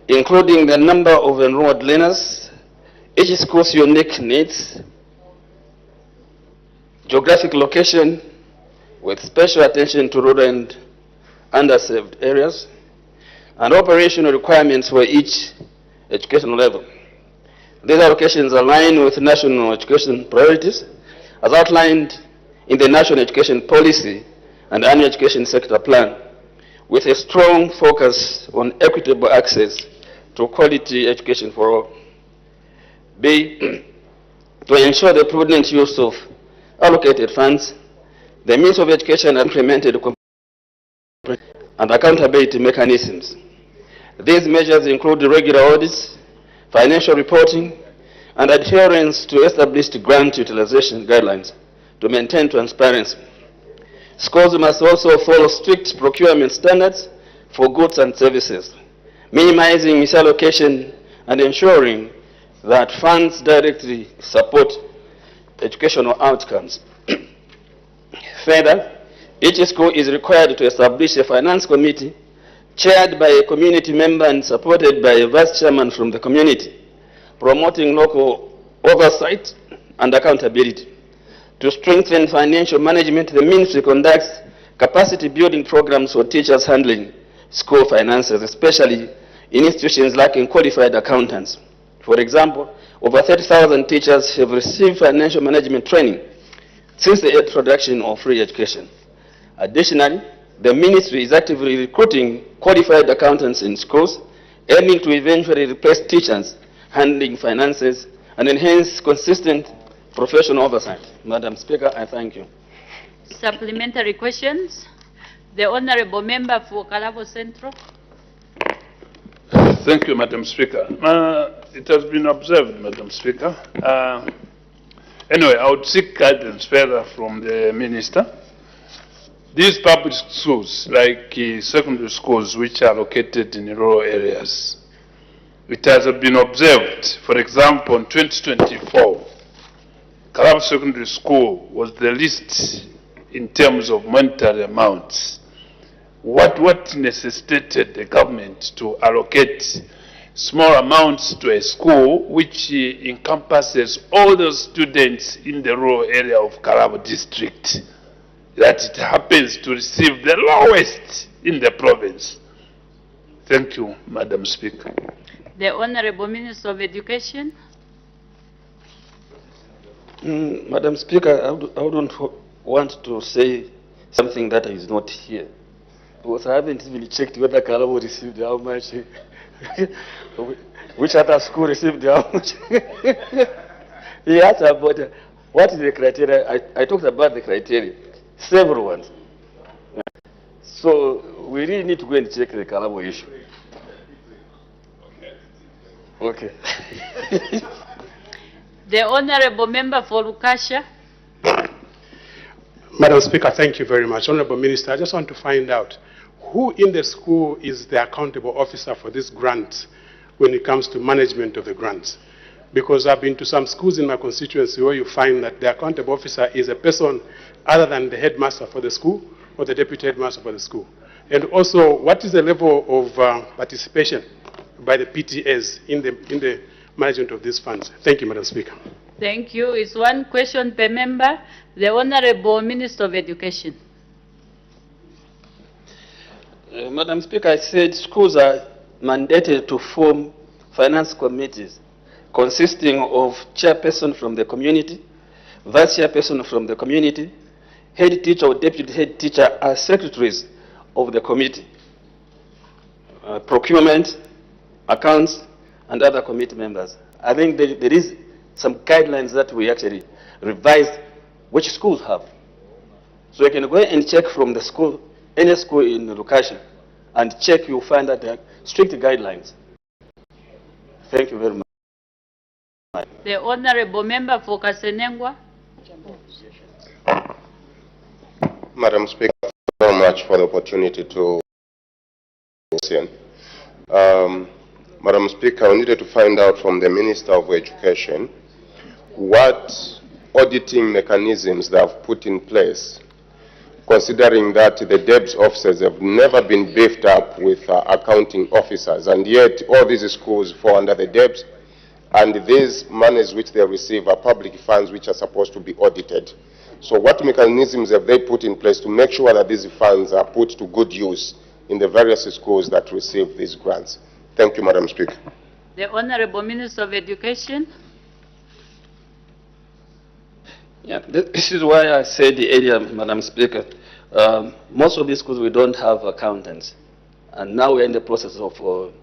including the number of enrolled learners, each school's unique needs, geographic location, with special attention to rural and underserved areas, and operational requirements for each educational level. These allocations align with national education priorities as outlined in the National Education Policy and Annual Education Sector Plan, with a strong focus on equitable access to quality education for all. B, to ensure the prudent use of allocated funds, the Ministry of Education implemented and accountability mechanisms. These measures include regular audits, financial reporting, and adherence to established grant utilization guidelines to maintain transparency. Schools must also follow strict procurement standards for goods and services, minimizing misallocation and ensuring that funds directly support educational outcomes. Further, each school is required to establish a finance committee chaired by a community member and supported by a vice chairman from the community, promoting local oversight and accountability. To strengthen financial management, the Ministry conducts capacity building programs for teachers handling school finances, especially in institutions lacking qualified accountants. For example, over 30,000 teachers have received financial management training since the introduction of free education. Additionally, the Ministry is actively recruiting qualified accountants in schools, aiming to eventually replace teachers handling finances and enhance consistent professional oversight. Madam Speaker, I thank you. Supplementary questions. The Honorable Member for Kalabo Central. Thank you, Madam Speaker. It has been observed, Madam Speaker. Anyway, I would seek guidance further from the Minister. These public schools, like secondary schools which are located in rural areas, it has been observed, for example, in 2024, Kalabo Secondary School was the least in terms of monetary amounts. What necessitated the government to allocate small amounts to a school which encompasses all those students in the rural area of Kalabo district, that it happens to receive the lowest in the province? Thank you, Madam Speaker. The Honorable Minister of Education. Madam Speaker, I wouldn't want to say something that is not here, because I haven't even checked whether Kalabo received how much, which other school received how much. He asked about what is the criteria. I talked about the criteria, several ones. So we really need to go and check the Kalabo issue. Okay. The Honorable Member for Lukasha. Madam Speaker, thank you very much. Honorable Minister, I just want to find out who in the school is the accountable officer for this grant when it comes to management of the grants. Because I've been to some schools in my constituency where you find that the accountable officer is a person other than the headmaster for the school or the deputy headmaster for the school. And also, what is the level of participation by the PTAs in the management of these funds? Thank you, Madam Speaker. Thank you. It's one question per member. The Honorable Minister of Education. Madam Speaker, I said schools are mandated to form finance committees consisting of chairperson from the community, vice chairperson from the community, head teacher or deputy head teacher as secretaries of the committee, procurement, accounts, and other committee members. I think there is some guidelines that we actually revised which schools have. So you can go and check from the school, any school in Lukasha, and check, you'll find that there are strict guidelines. Thank you very much. The Honorable Member for Kasenengwa. Madam Speaker, thank you very much for the opportunity to listen. Madam Speaker, we needed to find out from the Minister of Education what auditing mechanisms they have put in place, considering that the DEBS officers have never been beefed up with accounting officers, and yet all these schools fall under the DEBS, and these monies which they receive are public funds which are supposed to be audited. So what mechanisms have they put in place to make sure that these funds are put to good use in the various schools that receive these grants? Thank you, Madam Speaker. The Honorable Minister of Education. Yeah, this is why I said the area, Madam Speaker. Most of these schools, we don't have accountants. And now we're in the process of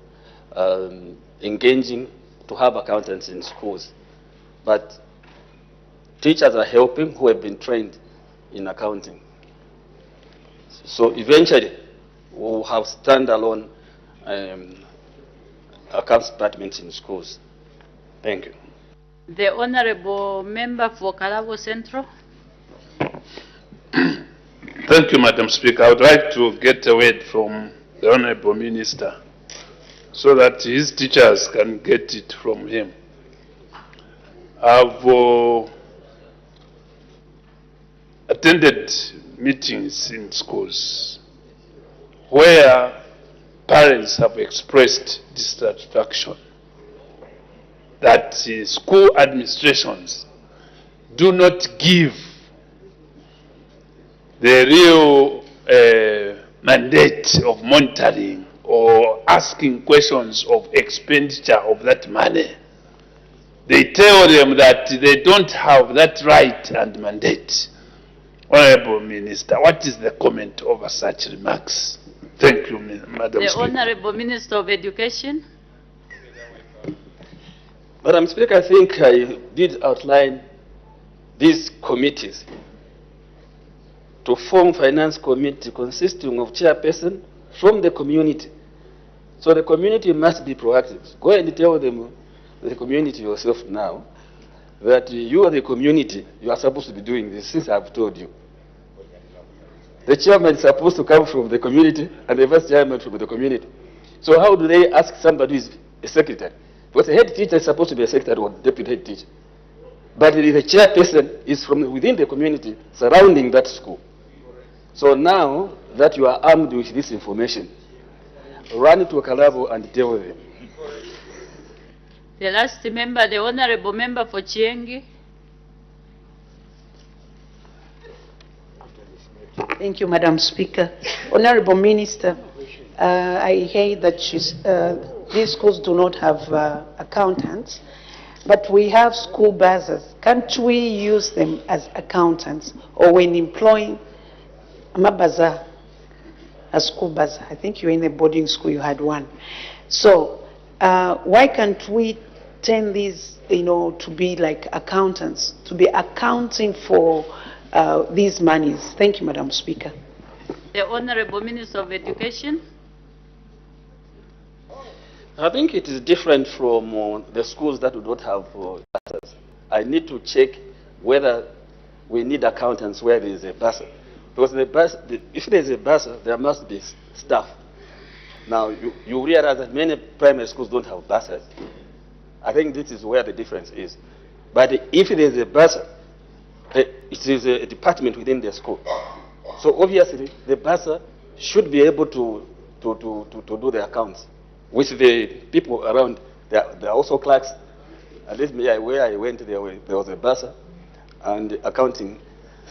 engaging to have accountants in schools. But teachers are helping who have been trained in accounting. So eventually, we'll have standalone accounts departments in schools. Thank you. The Honorable Member for Kalabo Central. Thank you, Madam Speaker. I would like to get a word from the Honorable Minister so that his teachers can get it from him. I've attended meetings in schools where parents have expressed dissatisfaction that school administrations do not give the real mandate of monitoring or asking questions of expenditure of that money. They tell them that they don't have that right and mandate. Honorable Minister, what is the comment over such remarks? Thank you, Madam The Speaker. Honorable Minister of Education. Madam Speaker, I think I did outline these committees to form finance committee consisting of chairperson from the community. So the community must be proactive. Go and tell them, the community yourself now, that you are the community, you are supposed to be doing this, since I've told you. The chairman is supposed to come from the community and the vice chairman from the community. So how do they ask somebody who is a secretary? Because the head teacher is supposed to be a secretary or deputy head teacher. But the chairperson is from within the community surrounding that school. So now that you are armed with this information, run to a Kalabo and tell them. The last member, the Honorable Member for Chiengi. Thank you, Madam Speaker. Honorable Minister, I hear that these schools do not have accountants, but we have school bursars. Can't we use them as accountants or when employing a school buzzer? I think you're in a boarding school, you had one. So why can't we turn these, to be like accountants, to be accounting for these monies? Thank you, Madam Speaker. The Honorable Minister of Education. I think it is different from the schools that do not have bursars. I need to check whether we need accountants where there is a bursar. Because if there is a bursar, there must be staff. Now, you realize that many primary schools don't have bursars. I think this is where the difference is. But if there is a bursar, it is a department within the school. So obviously, the bursar should be able to do the accounts. With the people around, there are also clerks. At least where I went, there was a bursar and accounting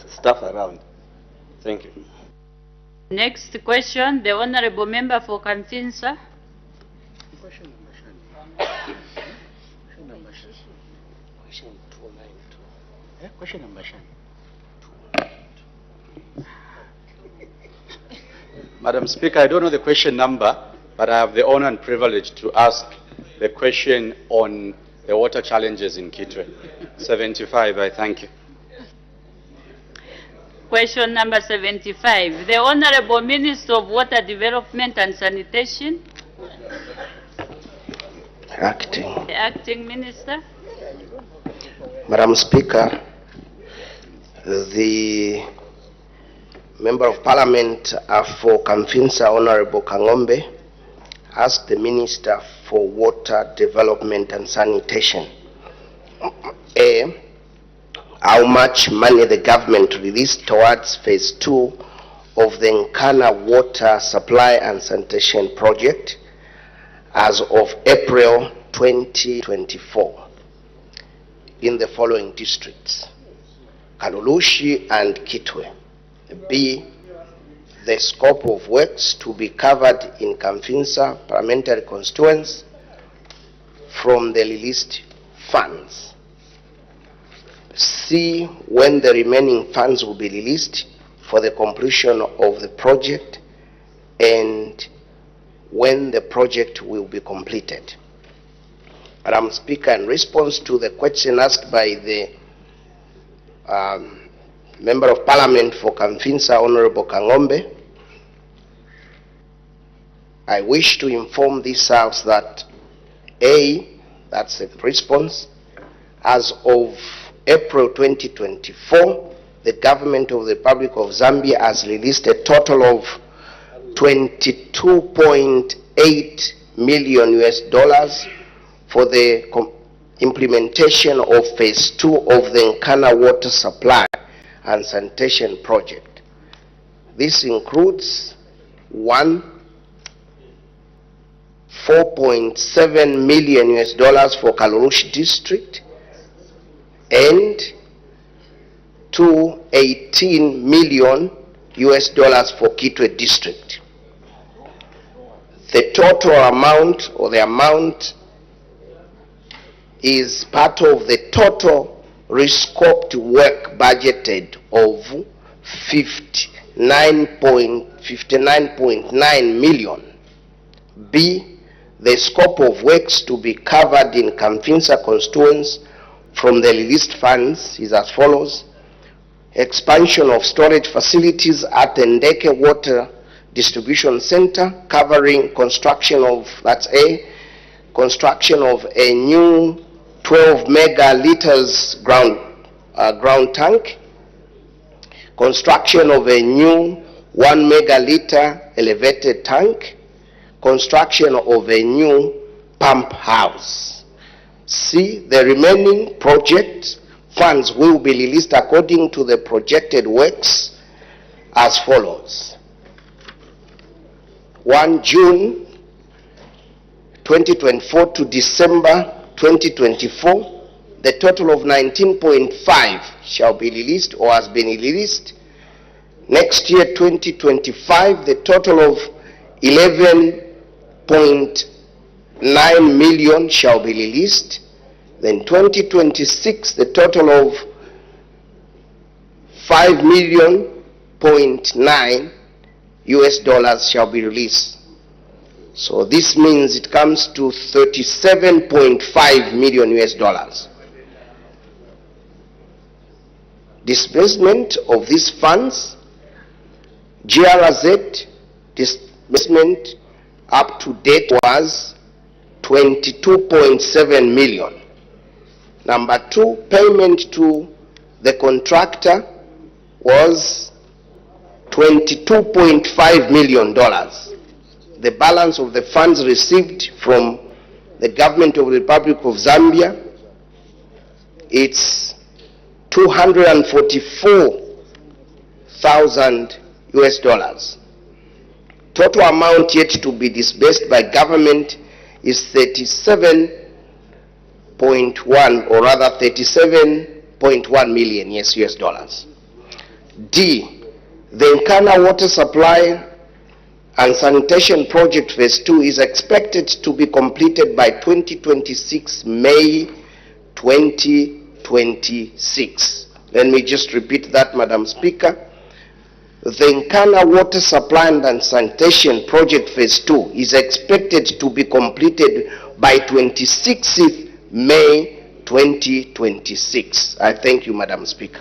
staff around. Thank you. Next question, the Honorable Member for Kanfinsa. Question number. Madam Speaker, I don't know the question number, but I have the honor and privilege to ask the question on the water challenges in Kitwe. 75, I thank you. Question number 75. The Honorable Minister of Water Development and Sanitation. Acting. The Acting Minister. Madam Speaker, the Member of Parliament for Kamfinsa, Honorable Kangombe, asked the Minister for Water Development and Sanitation how much money the government released towards phase 2 of the Nkana Water Supply and Sanitation Project as of April 2024 in the following districts: Kalulushi and Kitwe. B, the scope of works to be covered in Kamfinsa parliamentary constituents from the released funds. C, when the remaining funds will be released for the completion of the project and when the project will be completed. Madam Speaker, in response to the question asked by the Member of Parliament for Kamfinsa, Honorable Kangombe, I wish to inform this House that A, that's the response, as of April 2024, the government of the Republic of Zambia has released a total of $22.8 million for the implementation of phase 2 of the Nkana Water Supply and Sanitation Project. This includes 1, $4.7 million for Kalurush district, and $218 million for Kitwe district. The total amount, or the amount, is part of the total rescoped work budgeted of $59.9 million. B, the scope of works to be covered in Kamfinsa constituents from the released funds is as follows: expansion of storage facilities at Ndeke Water Distribution Center, covering construction of, that's A, construction of a new 12 megaliters ground tank, construction of a new 1 megaliter elevated tank, construction of a new pump house. C, the remaining project funds will be released according to the projected works as follows: 1 June 2024 to December 2024, the total of 19.5 shall be released or has been released. Next year, 2025, the total of 11.9 million shall be released. Then 2026, the total of $5.9 million shall be released. So this means it comes to $37.5 million. Disbursement of these funds, GRZ disbursement up to date was $22.7 million. Number 2, payment to the contractor was $22.5 million. The balance of the funds received from the government of the Republic of Zambia, it's $244,000. Total amount yet to be disbursed by government is 37.1, or rather $37.1 million US dollars. D, the Nkana water supply and sanitation project phase 2 is expected to be completed by 2026, May 2026. Let me just repeat that, Madam Speaker. The Nkana water supply and sanitation project phase 2 is expected to be completed by 26th May 2026. I thank you, Madam Speaker.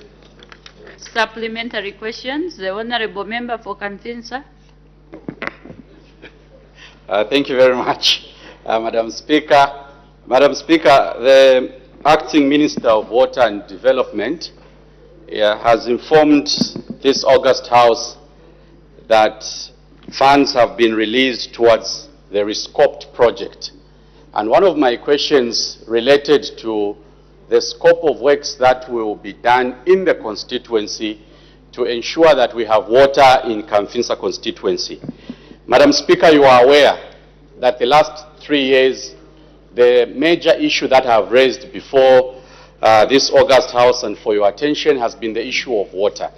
Supplementary questions. The Honorable Member for Kamfinsa. Thank you very much, Madam Speaker. Madam Speaker, the Acting Minister of Water and Development has informed this August House that funds have been released towards the rescoped project. And one of my questions related to the scope of works that will be done in the constituency to ensure that we have water in Kamfinsa constituency. Madam Speaker, you are aware that the last 3 years, the major issue that I have raised before this August House and for your attention has been the issue of water.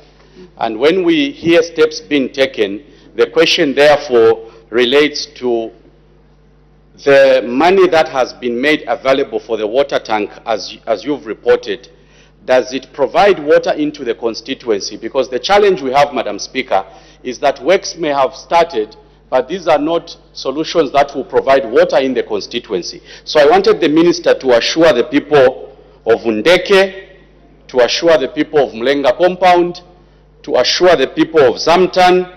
And when we hear steps being taken, the question therefore relates to the money that has been made available for the water tank, as you've reported. Does it provide water into the constituency? Because the challenge we have, Madam Speaker, is that works may have started, but these are not solutions that will provide water in the constituency. So I wanted the Minister to assure the people of Ndeke, to assure the people of Mlenga Compound, to assure the people of Zamtan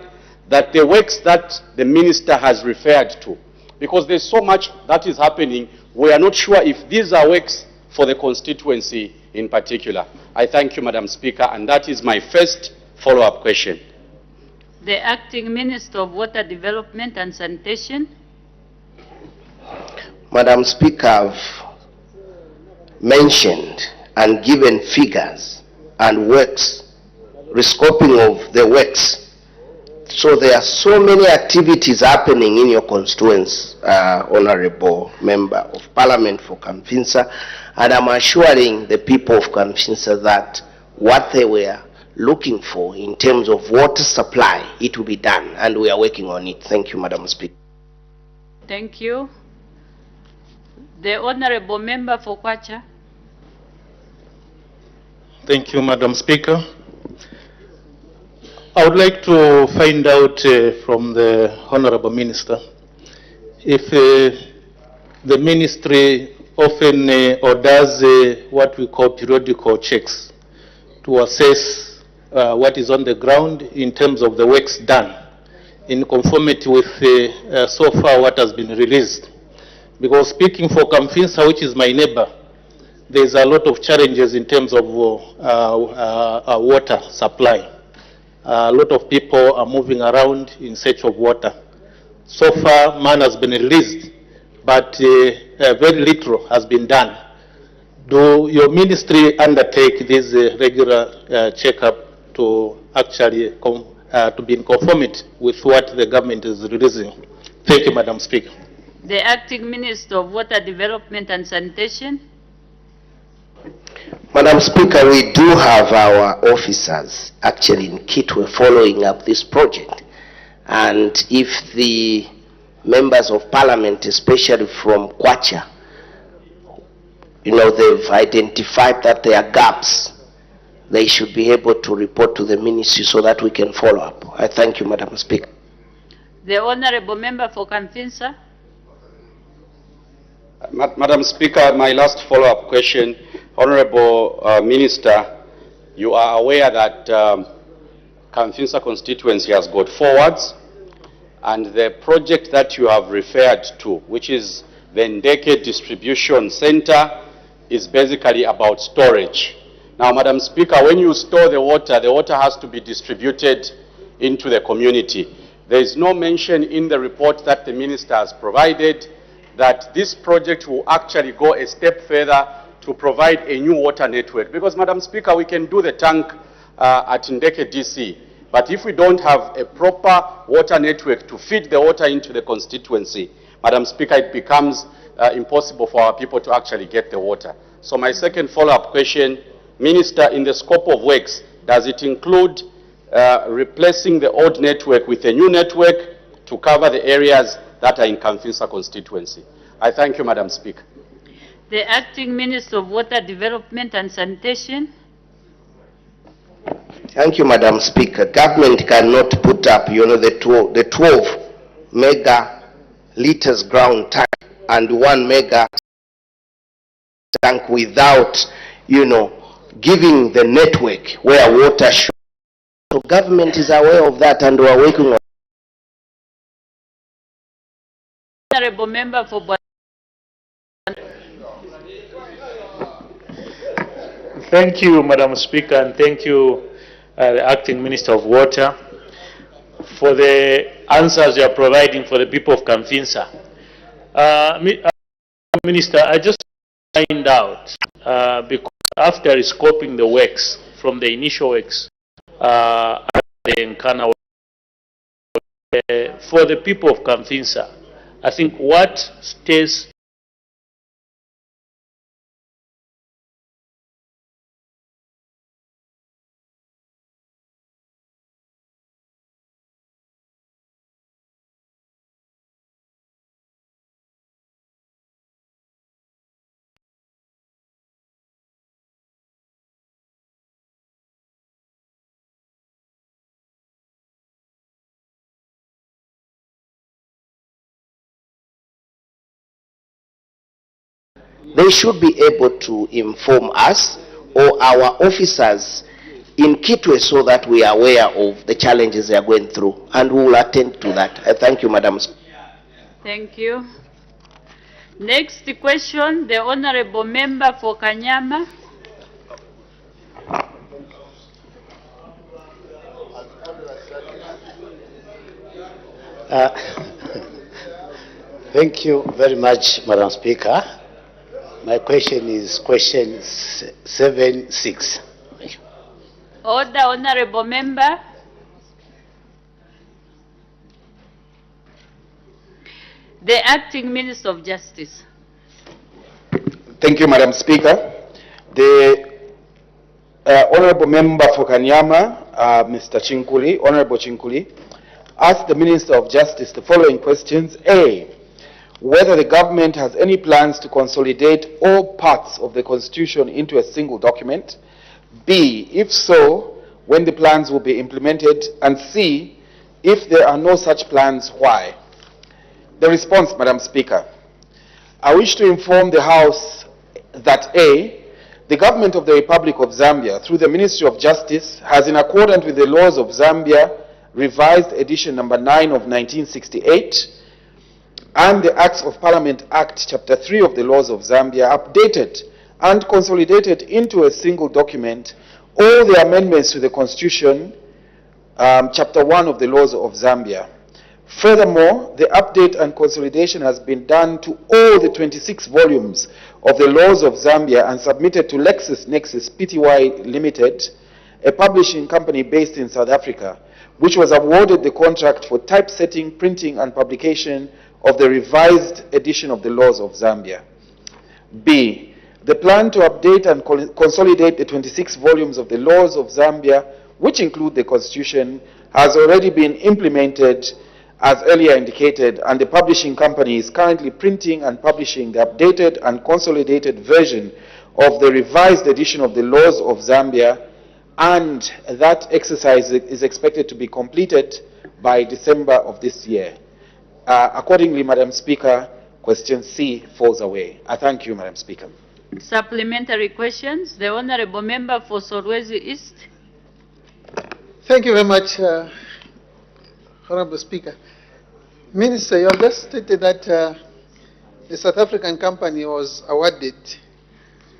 that the works that the Minister has referred to, because there's so much that is happening, we are not sure if these are works for the constituency in particular. I thank you, Madam Speaker, and that is my first follow-up question. The Acting Minister of Water Development and Sanitation. Madam Speaker, I've mentioned and given figures and works, rescoping of the works So there are so many activities happening in your constituents, Honorable Member of Parliament for Kamfinsa, and I'm assuring the people of Kamfinsa that what they were looking for in terms of water supply, it will be done, and we are working on it. Thank you, Madam Speaker. Thank you. The Honorable Member for Kwacha. Thank you, Madam Speaker. I would like to find out from the Honorable Minister if the ministry often or does what we call periodical checks to assess what is on the ground in terms of the works done in conformity with so far what has been released. Because speaking for Kamfinsa, which is my neighbor, there's a lot of challenges in terms of water supply. A lot of people are moving around in search of water. So far, man has been released, but very little has been done. Do your ministry undertake this regular checkup to actually to be in conformity with what the government is releasing? Thank you, Madam Speaker. The Acting Minister of Water Development and Sanitation. Madam Speaker, we do have our officers actually in Kitwe following up this project. And if the members of parliament, especially from Kwacha, they've identified that there are gaps, they should be able to report to the ministry so that we can follow up. I thank you, Madam Speaker. The Honorable Member for Kamfinsa. Madam Speaker, my last follow-up question. Honorable Minister, you are aware that Kamfinsa constituency has got forwards, and the project that you have referred to, which is the Ndeke Distribution Center, is basically about storage. Now, Madam Speaker, when you store the water has to be distributed into the community. There is no mention in the report that the Minister has provided that this project will actually go a step further to provide a new water network. Because, Madam Speaker, we can do the tank at Ndeke DC, but if we don't have a proper water network to feed the water into the constituency, Madam Speaker, it becomes impossible for our people to actually get the water. So my second follow-up question, Minister, in the scope of works, does it include replacing the old network with a new network to cover the areas that are in Kamfinsa constituency? I thank you, Madam Speaker. The Acting Minister of Water Development and Sanitation. Thank you, Madam Speaker. Government cannot put up, the 12 mega liters ground tank and 1 mega tank without, giving the network where water should. So government is aware of that and we are working on it. Honorable Member for Thank you, Madam Speaker, and thank you, the Acting Minister of Water, for the answers you are providing for the people of Kamfinsa. Minister, I just find out, because after scoping the works, from the initial works, in Kana, for the people of Kamfinsa, I think what stays they should be able to inform us or our officers in Kitwe so that we are aware of the challenges they are going through, and we will attend to that. I thank you, Madam Speaker. Thank you. Next question, the Honorable Member for Kanyama. Thank you very much, Madam Speaker. My question is question 76. Order, Honorable Member. The Acting Minister of Justice. Thank you, Madam Speaker. The Honorable Member for Kanyama, Mr. Chinkuli, Honorable Chinkuli, asked the Minister of Justice the following questions. A, whether the government has any plans to consolidate all parts of the Constitution into a single document. B, if so, when the plans will be implemented. And C, if there are no such plans, why? The response, Madam Speaker. I wish to inform the House that A, the government of the Republic of Zambia, through the Ministry of Justice, has, in accordance with the laws of Zambia, revised edition number 9 of 1968, and the Acts of Parliament Act, Chapter 3 of the laws of Zambia, updated and consolidated into a single document all the amendments to the Constitution, Chapter 1 of the laws of Zambia. Furthermore, the update and consolidation has been done to all the 26 volumes of the laws of Zambia and submitted to LexisNexis Pty Limited, a publishing company based in South Africa, which was awarded the contract for typesetting, printing, and publication of the revised edition of the laws of Zambia. B, the plan to update and consolidate the 26 volumes of the laws of Zambia, which include the Constitution, has already been implemented as earlier indicated, and the publishing company is currently printing and publishing the updated and consolidated version of the revised edition of the laws of Zambia, and that exercise is expected to be completed by December of this year. Accordingly, Madam Speaker, question C falls away. I thank you, Madam Speaker. Supplementary questions. The Honorable Member for Solwezi East. Thank you very much, Honorable Speaker. Minister, you have just stated that the South African company was awarded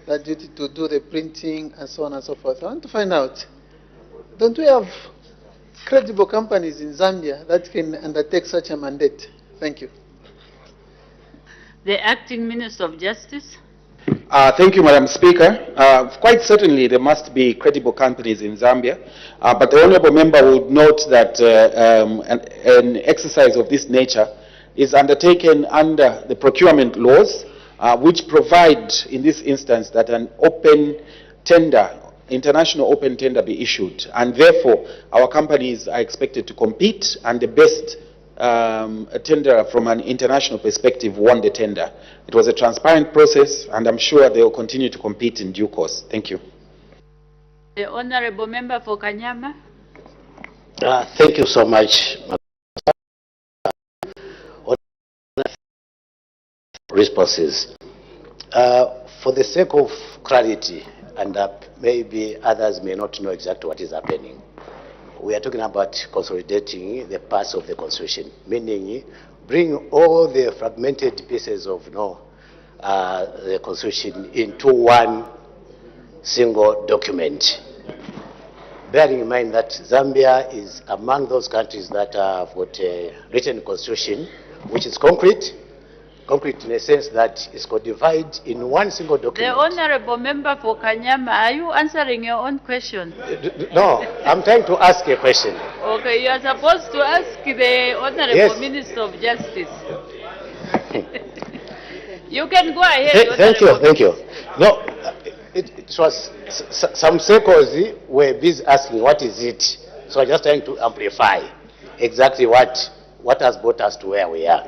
that duty to do the printing and so on and so forth. I want to find out, don't we have credible companies in Zambia that can undertake such a mandate? Thank you. The Acting Minister of Justice. Thank you, Madam Speaker. Quite certainly there must be credible companies in Zambia, but the Honourable Member would note that an exercise of this nature is undertaken under the procurement laws, which provide, in this instance, that an open tender, international open tender be issued, and therefore our companies are expected to compete, and the best tenderer from an international perspective won the tender. It was a transparent process, and I'm sure they will continue to compete in due course. Thank you. The Honorable Member for Kanyama. Thank you so much. Responses. For the sake of clarity, and maybe others may not know exactly what is happening, we are talking about consolidating the parts of the Constitution, meaning bring all the fragmented pieces of the Constitution into one single document. Bearing in mind that Zambia is among those countries that have got a written Constitution, which is concrete in a sense that it's codified in one single document. The Honorable Member for Kanyama, are you answering your own question? No, I'm trying to ask a question. Okay, you are supposed to ask the Honorable Minister of Justice. You can go ahead. Thank you. No, it was some circles were busy asking what is it. So I'm just trying to amplify exactly what has brought us to where we are.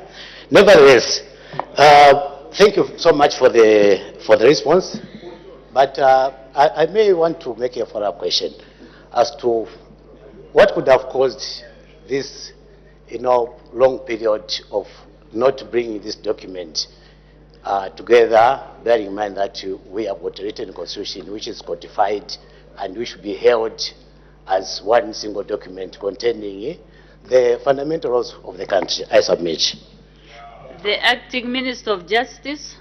Nevertheless, thank you so much for the response, but I may want to make a follow-up question as to what could have caused this, long period of not bringing this document together, bearing in mind that we have got a written Constitution which is codified and which should be held as one single document containing the fundamentals of the country. I submit. The Acting Minister of Justice.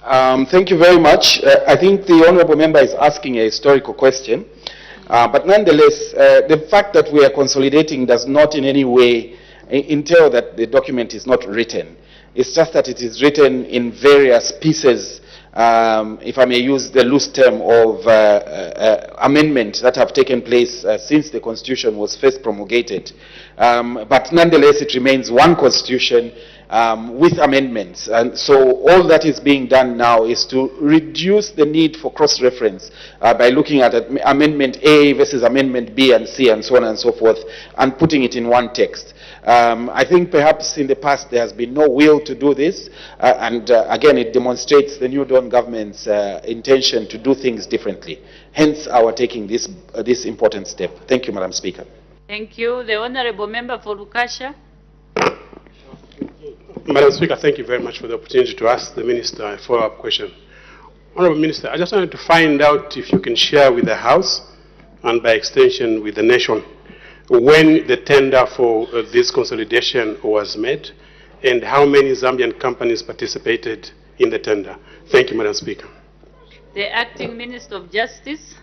Thank you very much. I think the Honourable Member is asking a historical question, but nonetheless, the fact that we are consolidating does not in any way entail that the document is not written. It's just that it is written in various pieces if I may use the loose term, of amendments that have taken place since the Constitution was first promulgated. But nonetheless, it remains one Constitution with amendments. And so all that is being done now is to reduce the need for cross-reference by looking at Amendment A versus Amendment B and C and so on and so forth, and putting it in one text. I think perhaps in the past there has been no will to do this, and again it demonstrates the New Dawn government's intention to do things differently. Hence our taking this important step. Thank you, Madam Speaker. Thank you. The Honorable Member for Lukasha. Madam Speaker, thank you very much for the opportunity to ask the Minister a follow-up question. Honorable Minister, I just wanted to find out if you can share with the House, and by extension with the nation, when the tender for this consolidation was made, and how many Zambian companies participated in the tender. Thank you, Madam Speaker. The Acting Minister of Justice.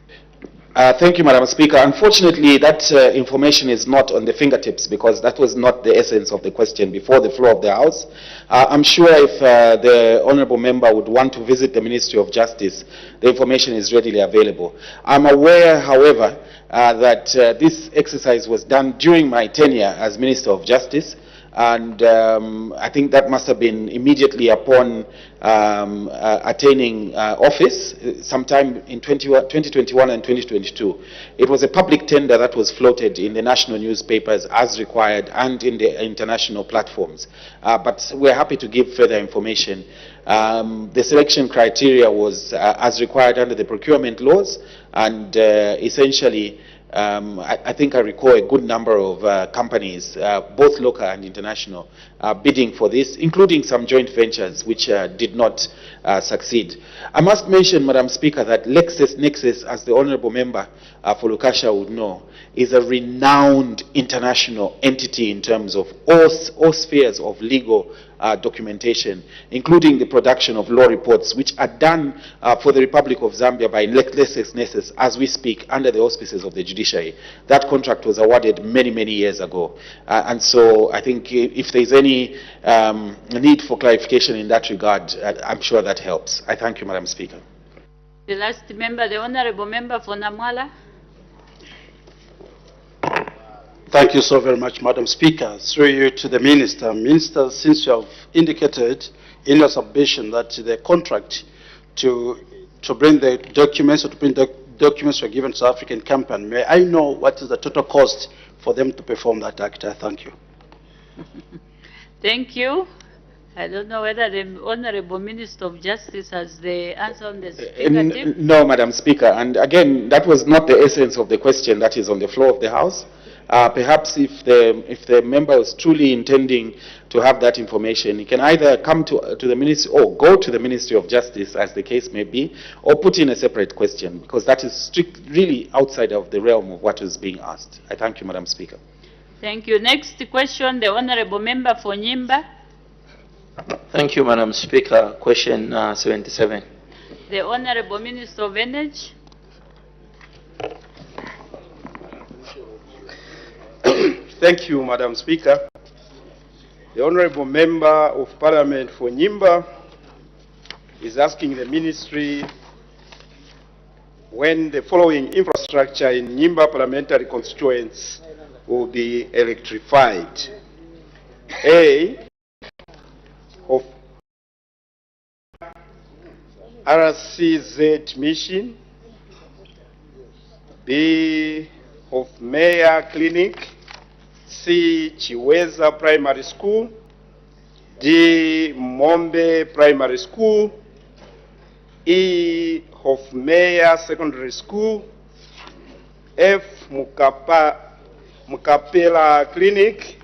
Thank you, Madam Speaker. Unfortunately, that information is not on the fingertips, because that was not the essence of the question before the floor of the House. I'm sure if the Honourable Member would want to visit the Ministry of Justice, the information is readily available. I'm aware, however, that this exercise was done during my tenure as Minister of Justice, and I think that must have been immediately upon attaining office, sometime in 2021 and 2022. It was a public tender that was floated in the national newspapers as required and in the international platforms. But we're happy to give further information. The selection criteria was as required under the procurement laws, and essentially I think I recall a good number of companies, both local and international, bidding for this, including some joint ventures which did not succeed. I must mention, Madam Speaker, that LexisNexis, as the Honourable Member for Lukasha would know, is a renowned international entity in terms of all spheres of legal documentation, including the production of law reports, which are done for the Republic of Zambia by LexisNexis as we speak, under the auspices of the judiciary. That contract was awarded many, many years ago. And so I think if there's any need for clarification in that regard, I'm sure that helps. I thank you, Madam Speaker. The last member, the Honourable Member for Namwala. Thank you so very much, Madam Speaker. Through you to the Minister. Minister, since you have indicated in your submission that the contract to bring the documents, or to bring the documents were given to the African company, may I know what is the total cost for them to perform that act? I thank you. Thank you. I don't know whether the Honourable Minister of Justice has the answer on this. No, Madam Speaker. And again, that was not the essence of the question that is on the floor of the House. Perhaps if the member is truly intending to have that information, he can either come to the Ministry, or go to the Ministry of Justice, as the case may be, or put in a separate question, because that is really outside of the realm of what is being asked. I thank you, Madam Speaker. Thank you. Next question, the Honourable Member for Nyimba. Thank you, Madam Speaker. Question 77. The Honourable Minister of Energy. Thank you, Madam Speaker. The Honourable Member of Parliament for Nyimba is asking the Ministry when the following infrastructure in Nyimba parliamentary constituents will be electrified. A, of RCZ mission. B, of Mayor Clinic. C, Chiweza Primary School. D, Mombe Primary School. E, Hofmeyer Secondary School. F, Mukapela Clinic.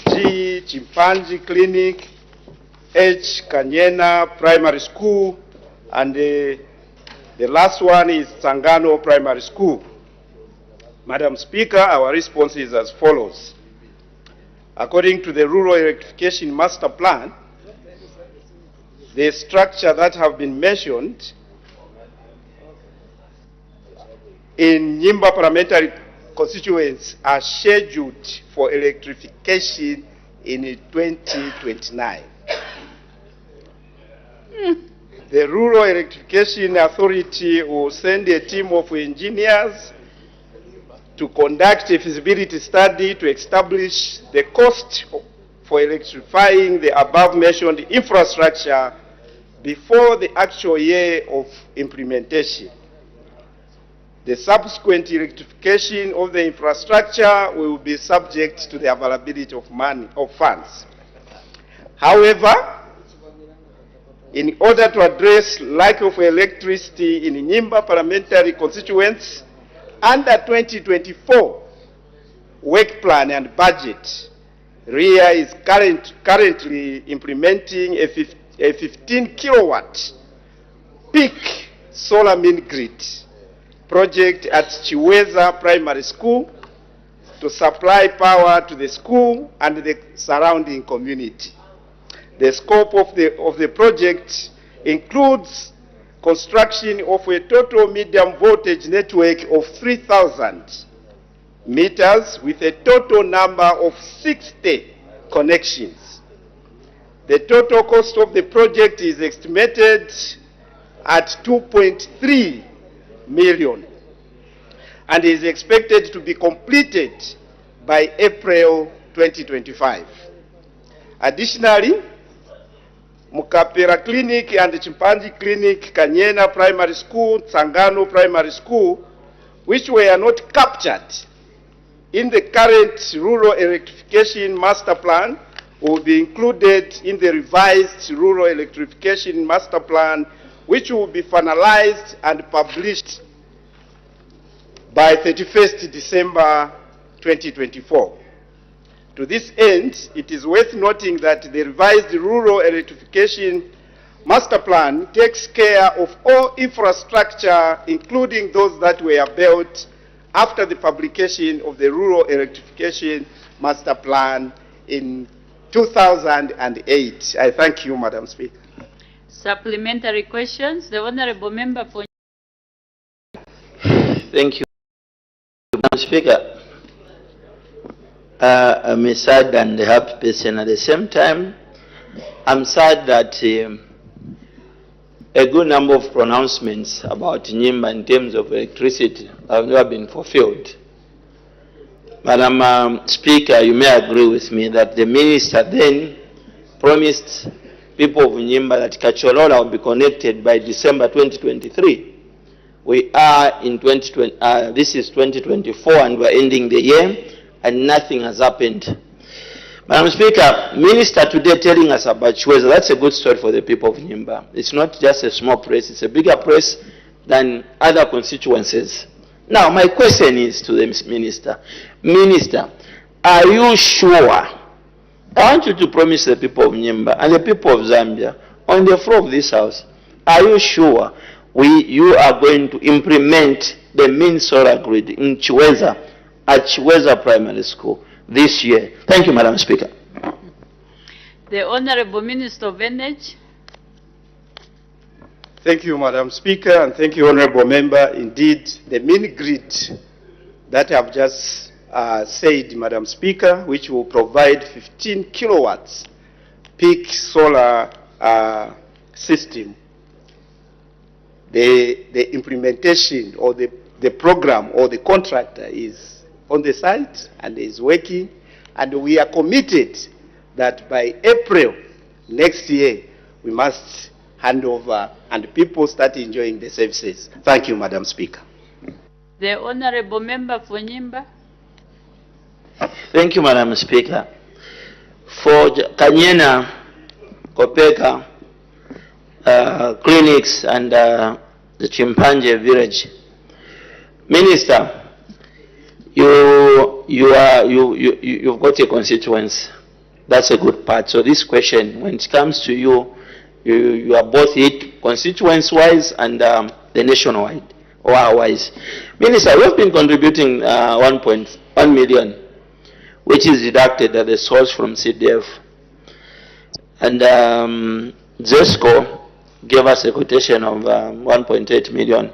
G, Chimpanji Clinic. H, Kanyena Primary School. And the last one is Sangano Primary School. Madam Speaker, our response is as follows. According to the Rural Electrification Master Plan, the structure that have been mentioned in Nyimba parliamentary constituents are scheduled for electrification in 2029. The Rural Electrification Authority will send a team of engineers to conduct a feasibility study to establish the cost for electrifying the above-mentioned infrastructure before the actual year of implementation. The subsequent electrification of the infrastructure will be subject to the availability of funds. However, in order to address lack of electricity in Nyimba parliamentary constituents, under 2024 work plan and budget, RIA is currently implementing a 15 kilowatt peak solar mini-grid project at Chiweza Primary School to supply power to the school and the surrounding community. The scope of the project includes construction of a total medium voltage network of 3,000 meters with a total number of 60 connections. The total cost of the project is estimated at 2.3 million and is expected to be completed by April 2025. Additionally, Mukapera Clinic and Chimpanzee Clinic, Kanyena Primary School, Tsangano Primary School, which were not captured in the current Rural Electrification Master Plan, will be included in the revised Rural Electrification Master Plan, which will be finalized and published by 31st December 2024. To this end, it is worth noting that the revised Rural Electrification Master Plan takes care of all infrastructure, including those that were built after the publication of the Rural Electrification Master Plan in 2008. I thank you, Madam Speaker. Supplementary questions. The Honorable Member for... Thank you, Madam Speaker. I'm a sad and happy person at the same time. I'm sad that a good number of pronouncements about Nyimba in terms of electricity have never been fulfilled. Madam Speaker, you may agree with me that the minister then promised people of Nyimba that Kacholola will be connected by December 2023. We are in 2020, this is 2024 and we're ending the year and nothing has happened. Madam Speaker, Minister today telling us about Chiweza, that's a good story for the people of Nyimba. It's not just a small place, it's a bigger place than other constituencies. Now, my question is to the Minister. Minister, are you sure? I want you to promise the people of Nyimba and the people of Zambia on the floor of this House, are you sure you are going to implement the main solar grid in Chiweza at Chiweza Primary School this year? Thank you, Madam Speaker. The Honorable Minister of Energy. Thank you, Madam Speaker, and thank you, Honorable Member. Indeed, the mini-grid that I've just said, Madam Speaker, which will provide 15 kilowatts peak solar system, the implementation or the program or the contractor is on the site and is working, and we are committed that by April next year we must hand over and people start enjoying the services. Thank you, Madam Speaker. The Honorable Member for Nyimba. Thank you, Madam Speaker. For Kanyena, Kopeka, clinics and the Chimpanzee village, Minister, you've got a constituency. That's a good part. So this question, when it comes to you, you are both it constituency-wise and the nationwide or wise. Minister, we've been contributing 1.1 million, which is deducted at the source from CDF. And ZESCO gave us a quotation of 1.8 million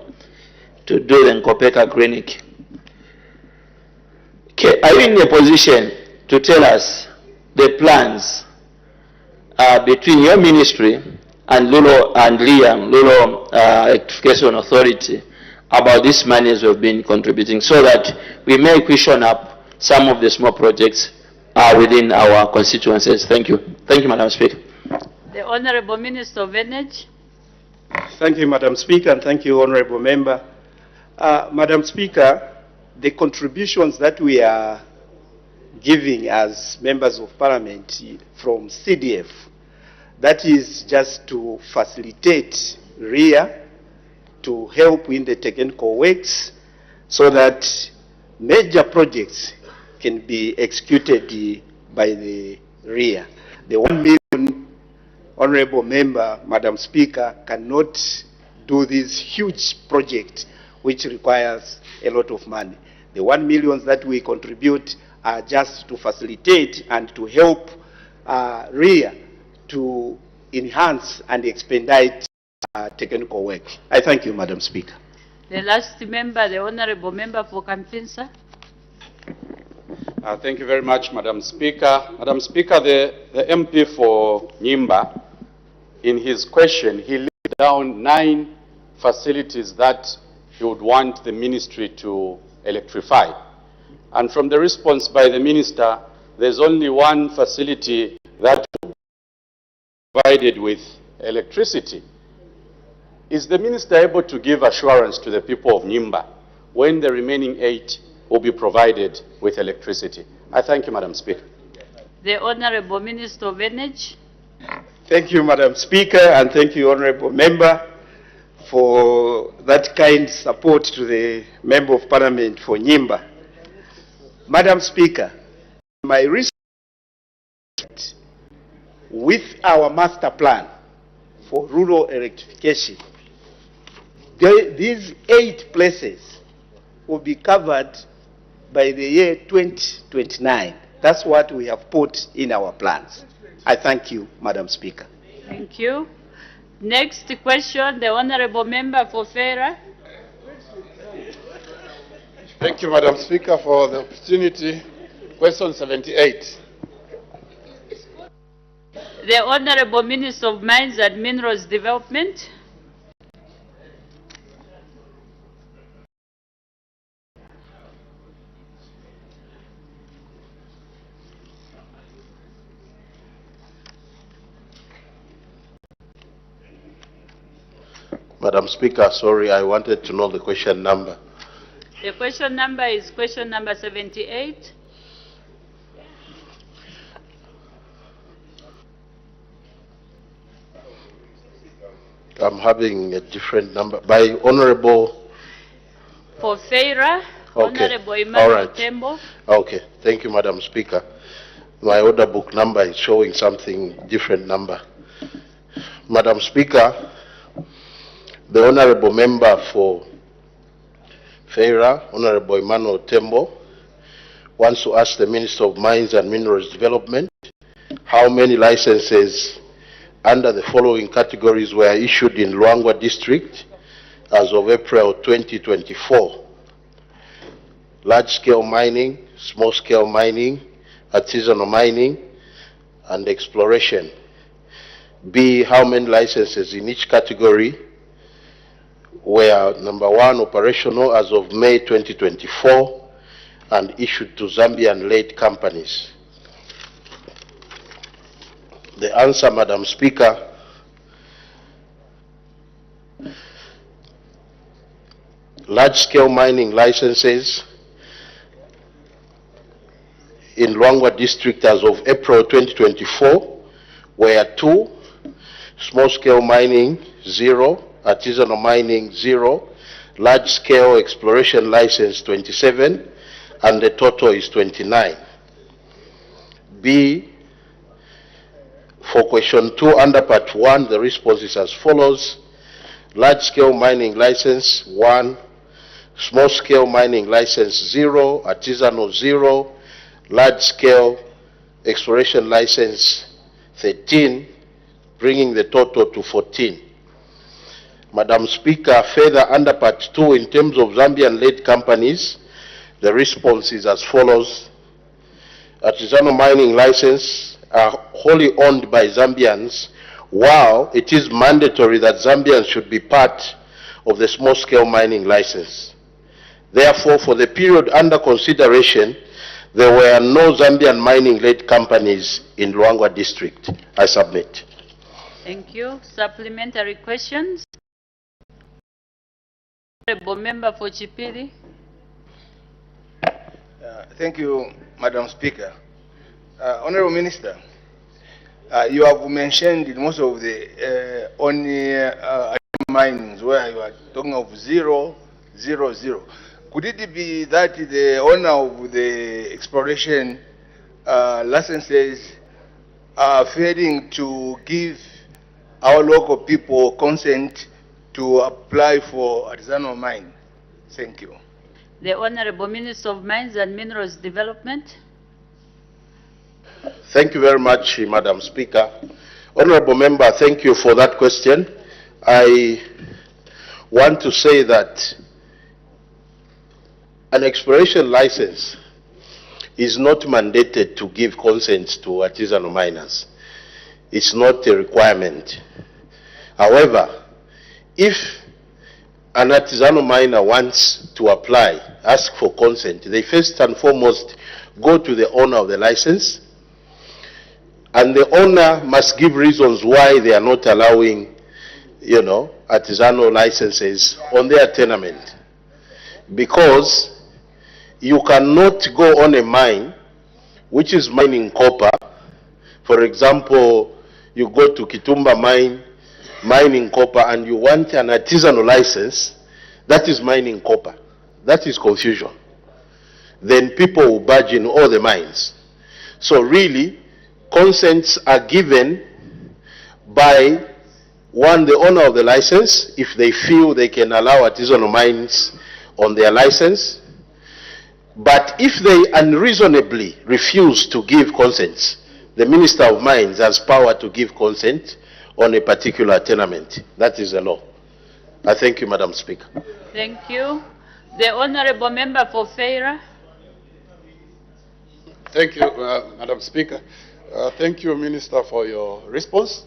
to do the Nkopeka clinic. Okay, are you in a position to tell us the plans between your ministry and Rural Electrification Authority, about these monies we've been contributing, so that we may cushion up some of the small projects within our constituencies. Thank you. Thank you, Madam Speaker. The Honorable Minister of Energy. Thank you, Madam Speaker, and thank you, Honorable Member. Madam Speaker, the contributions that we are giving as members of Parliament from CDF, that is just to facilitate RIA to help in the technical works so that major projects can be executed by the RIA. The 1 million, Honorable Member, Madam Speaker, cannot do this huge project which requires a lot of money. The 1 million that we contribute are just to facilitate and to help RIA to enhance and expedite technical work. I thank you, Madam Speaker. The last member, the Honorable Member for Kamfinsa. Thank you very much, Madam Speaker. Madam Speaker, the MP for Nyimba, in his question, he listed down 9 facilities that he would want the ministry to electrify. And from the response by the minister, there's only 1 facility that will be provided with electricity. Is the minister able to give assurance to the people of Nyimba when the remaining 8 will be provided with electricity? I thank you, Madam Speaker. The Honorable Minister of Energy. Thank you, Madam Speaker, and thank you, Honorable Member, for that kind support to the Member of Parliament for Nyimba. Madam Speaker, my research with our master plan for rural electrification, these 8 places will be covered by the year 2029. That's what we have put in our plans. I thank you, Madam Speaker. Thank you. Next question, the Honorable Member for Fera. Thank you, Madam Speaker, for the opportunity. Question 78. The Honorable Minister of Mines and Minerals Development. Madam Speaker, sorry, I wanted to know the question number. The question number is question number 78. I'm having a different number. By Honorable... For Feira, Okay. Honorable Emmanuel All right. Tembo. Okay, thank you, Madam Speaker. My order book number is showing something different number. Madam Speaker, the Honorable Member for Feira, Honorable Emmanuel Tembo, wants to ask the Minister of Mines and Minerals Development how many licenses under the following categories were issued in Luangwa District as of April 2024. Large-scale mining, small-scale mining, artisanal mining, and exploration. B, how many licenses in each category were, number 1, operational as of May 2024 and issued to Zambian-led companies? The answer, Madam Speaker, large-scale mining licenses in Luangwa District as of April 2024 were 2, small-scale mining 0, artisanal mining 0, large-scale exploration license 27, and the total is 29. B, for question 2 under part 1, the response is as follows. Large-scale mining license 1, small-scale mining license 0, artisanal 0, large-scale exploration license 13, bringing the total to 14. Madam Speaker, further under part 2, in terms of Zambian-led companies, the response is as follows. Artisanal mining license are wholly owned by Zambians, while it is mandatory that Zambians should be part of the small-scale mining license. Therefore, for the period under consideration, there were no Zambian mining-led companies in Luangwa district. I submit. Thank you. Supplementary questions? Honorable Member for Chipili. Thank you, Madam Speaker. Honorable Minister, you have mentioned in most of the minings where you are talking of 0, 0, 0. Could it be that the owner of the exploration licenses are failing to give our local people consent to apply for artisanal mine? Thank you. The Honorable Minister of Mines and Minerals Development. Thank you very much, Madam Speaker. Honorable Member, thank you for that question. I want to say that an exploration license is not mandated to give consent to artisanal miners. It's not a requirement. However, if an artisanal miner wants to apply, ask for consent, they first and foremost go to the owner of the license, and the owner must give reasons why they are not allowing, artisanal licenses on their tenement. Because you cannot go on a mine which is mining copper. For example, you go to Kitumba mine, mining copper, and you want an artisanal license that is mining copper. That is confusion. Then people will budge in all the mines. So really, consents are given by the owner of the license, if they feel they can allow artisanal mines on their license. But if they unreasonably refuse to give consents, the Minister of Mines has power to give consent on a particular tenement. That is the law. I thank you, Madam Speaker. Thank you. The Honorable Member for Feira. Thank you, Madam Speaker. Thank you, Minister, for your response.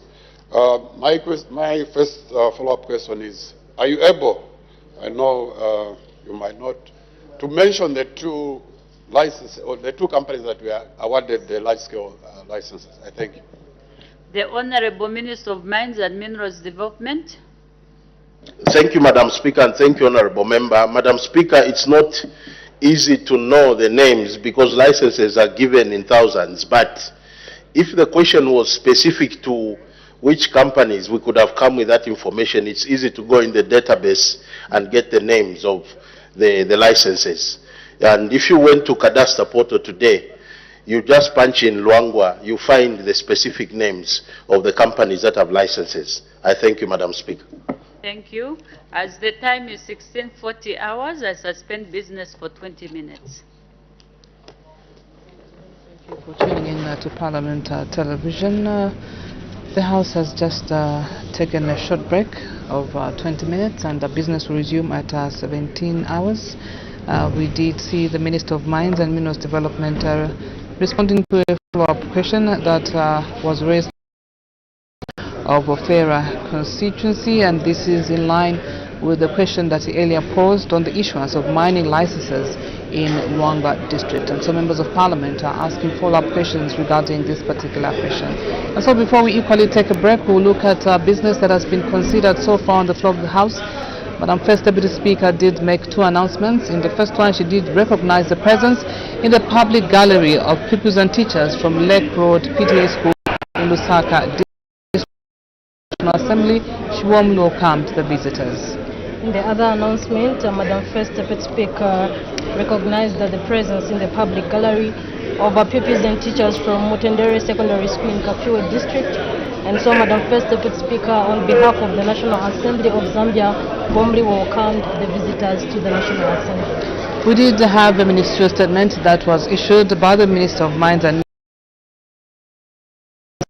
My first follow-up question is, are you able, I know you might not, to mention the two licenses, or the two companies that were awarded the large-scale licenses? I thank you. The Honorable Minister of Mines and Minerals Development. Thank you, Madam Speaker, and thank you, Honorable Member. Madam Speaker, it's not easy to know the names because licenses are given in thousands, but if the question was specific to which companies, we could have come with that information. It's easy to go in the database and get the names of the licenses. And if you went to Cadastre Portal today, you just punch in Luangwa, you find the specific names of the companies that have licenses. I thank you, Madam Speaker. Thank you. As the time is 16:40 hours, I suspend business for 20 minutes. Thank you for tuning in to Parliament Television. The House has just taken a short break of 20 minutes, and the business will resume at 17 hours. We did see the Minister of Mines and Minerals Development responding to a follow-up question that was raised of Feira constituency, and this is in line with the question that he earlier posed on the issuance of mining licenses in Luangwa district. And so members of parliament are asking follow-up questions regarding this particular question. And so before we equally take a break, we'll look at business that has been considered so far on the floor of the House. Madam First Deputy Speaker did make two announcements. In the first one, she did recognize the presence in the public gallery of pupils and teachers from Lake Road PTA School in Lusaka National Assembly. She warmly welcomed the visitors. In the other announcement, Madam First Deputy Speaker recognized that the presence in the public gallery of pupils and teachers from Mutendere Secondary School in Kapiwe District. And so Madam First Deputy Speaker, on behalf of the National Assembly of Zambia, warmly welcomed the visitors to the National Assembly. We did have a ministerial statement that was issued by the Minister of Mines and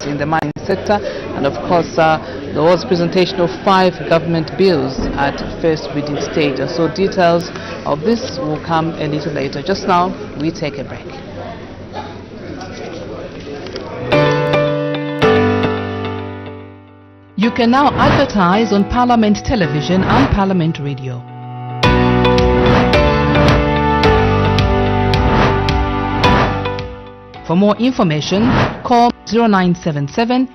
in the mining sector, and of course there was presentation of 5 government bills at first reading stage, and so details of this will come a little later. Just now we take a break. You can now advertise on Parliament Television and Parliament Radio. For more information, call 0977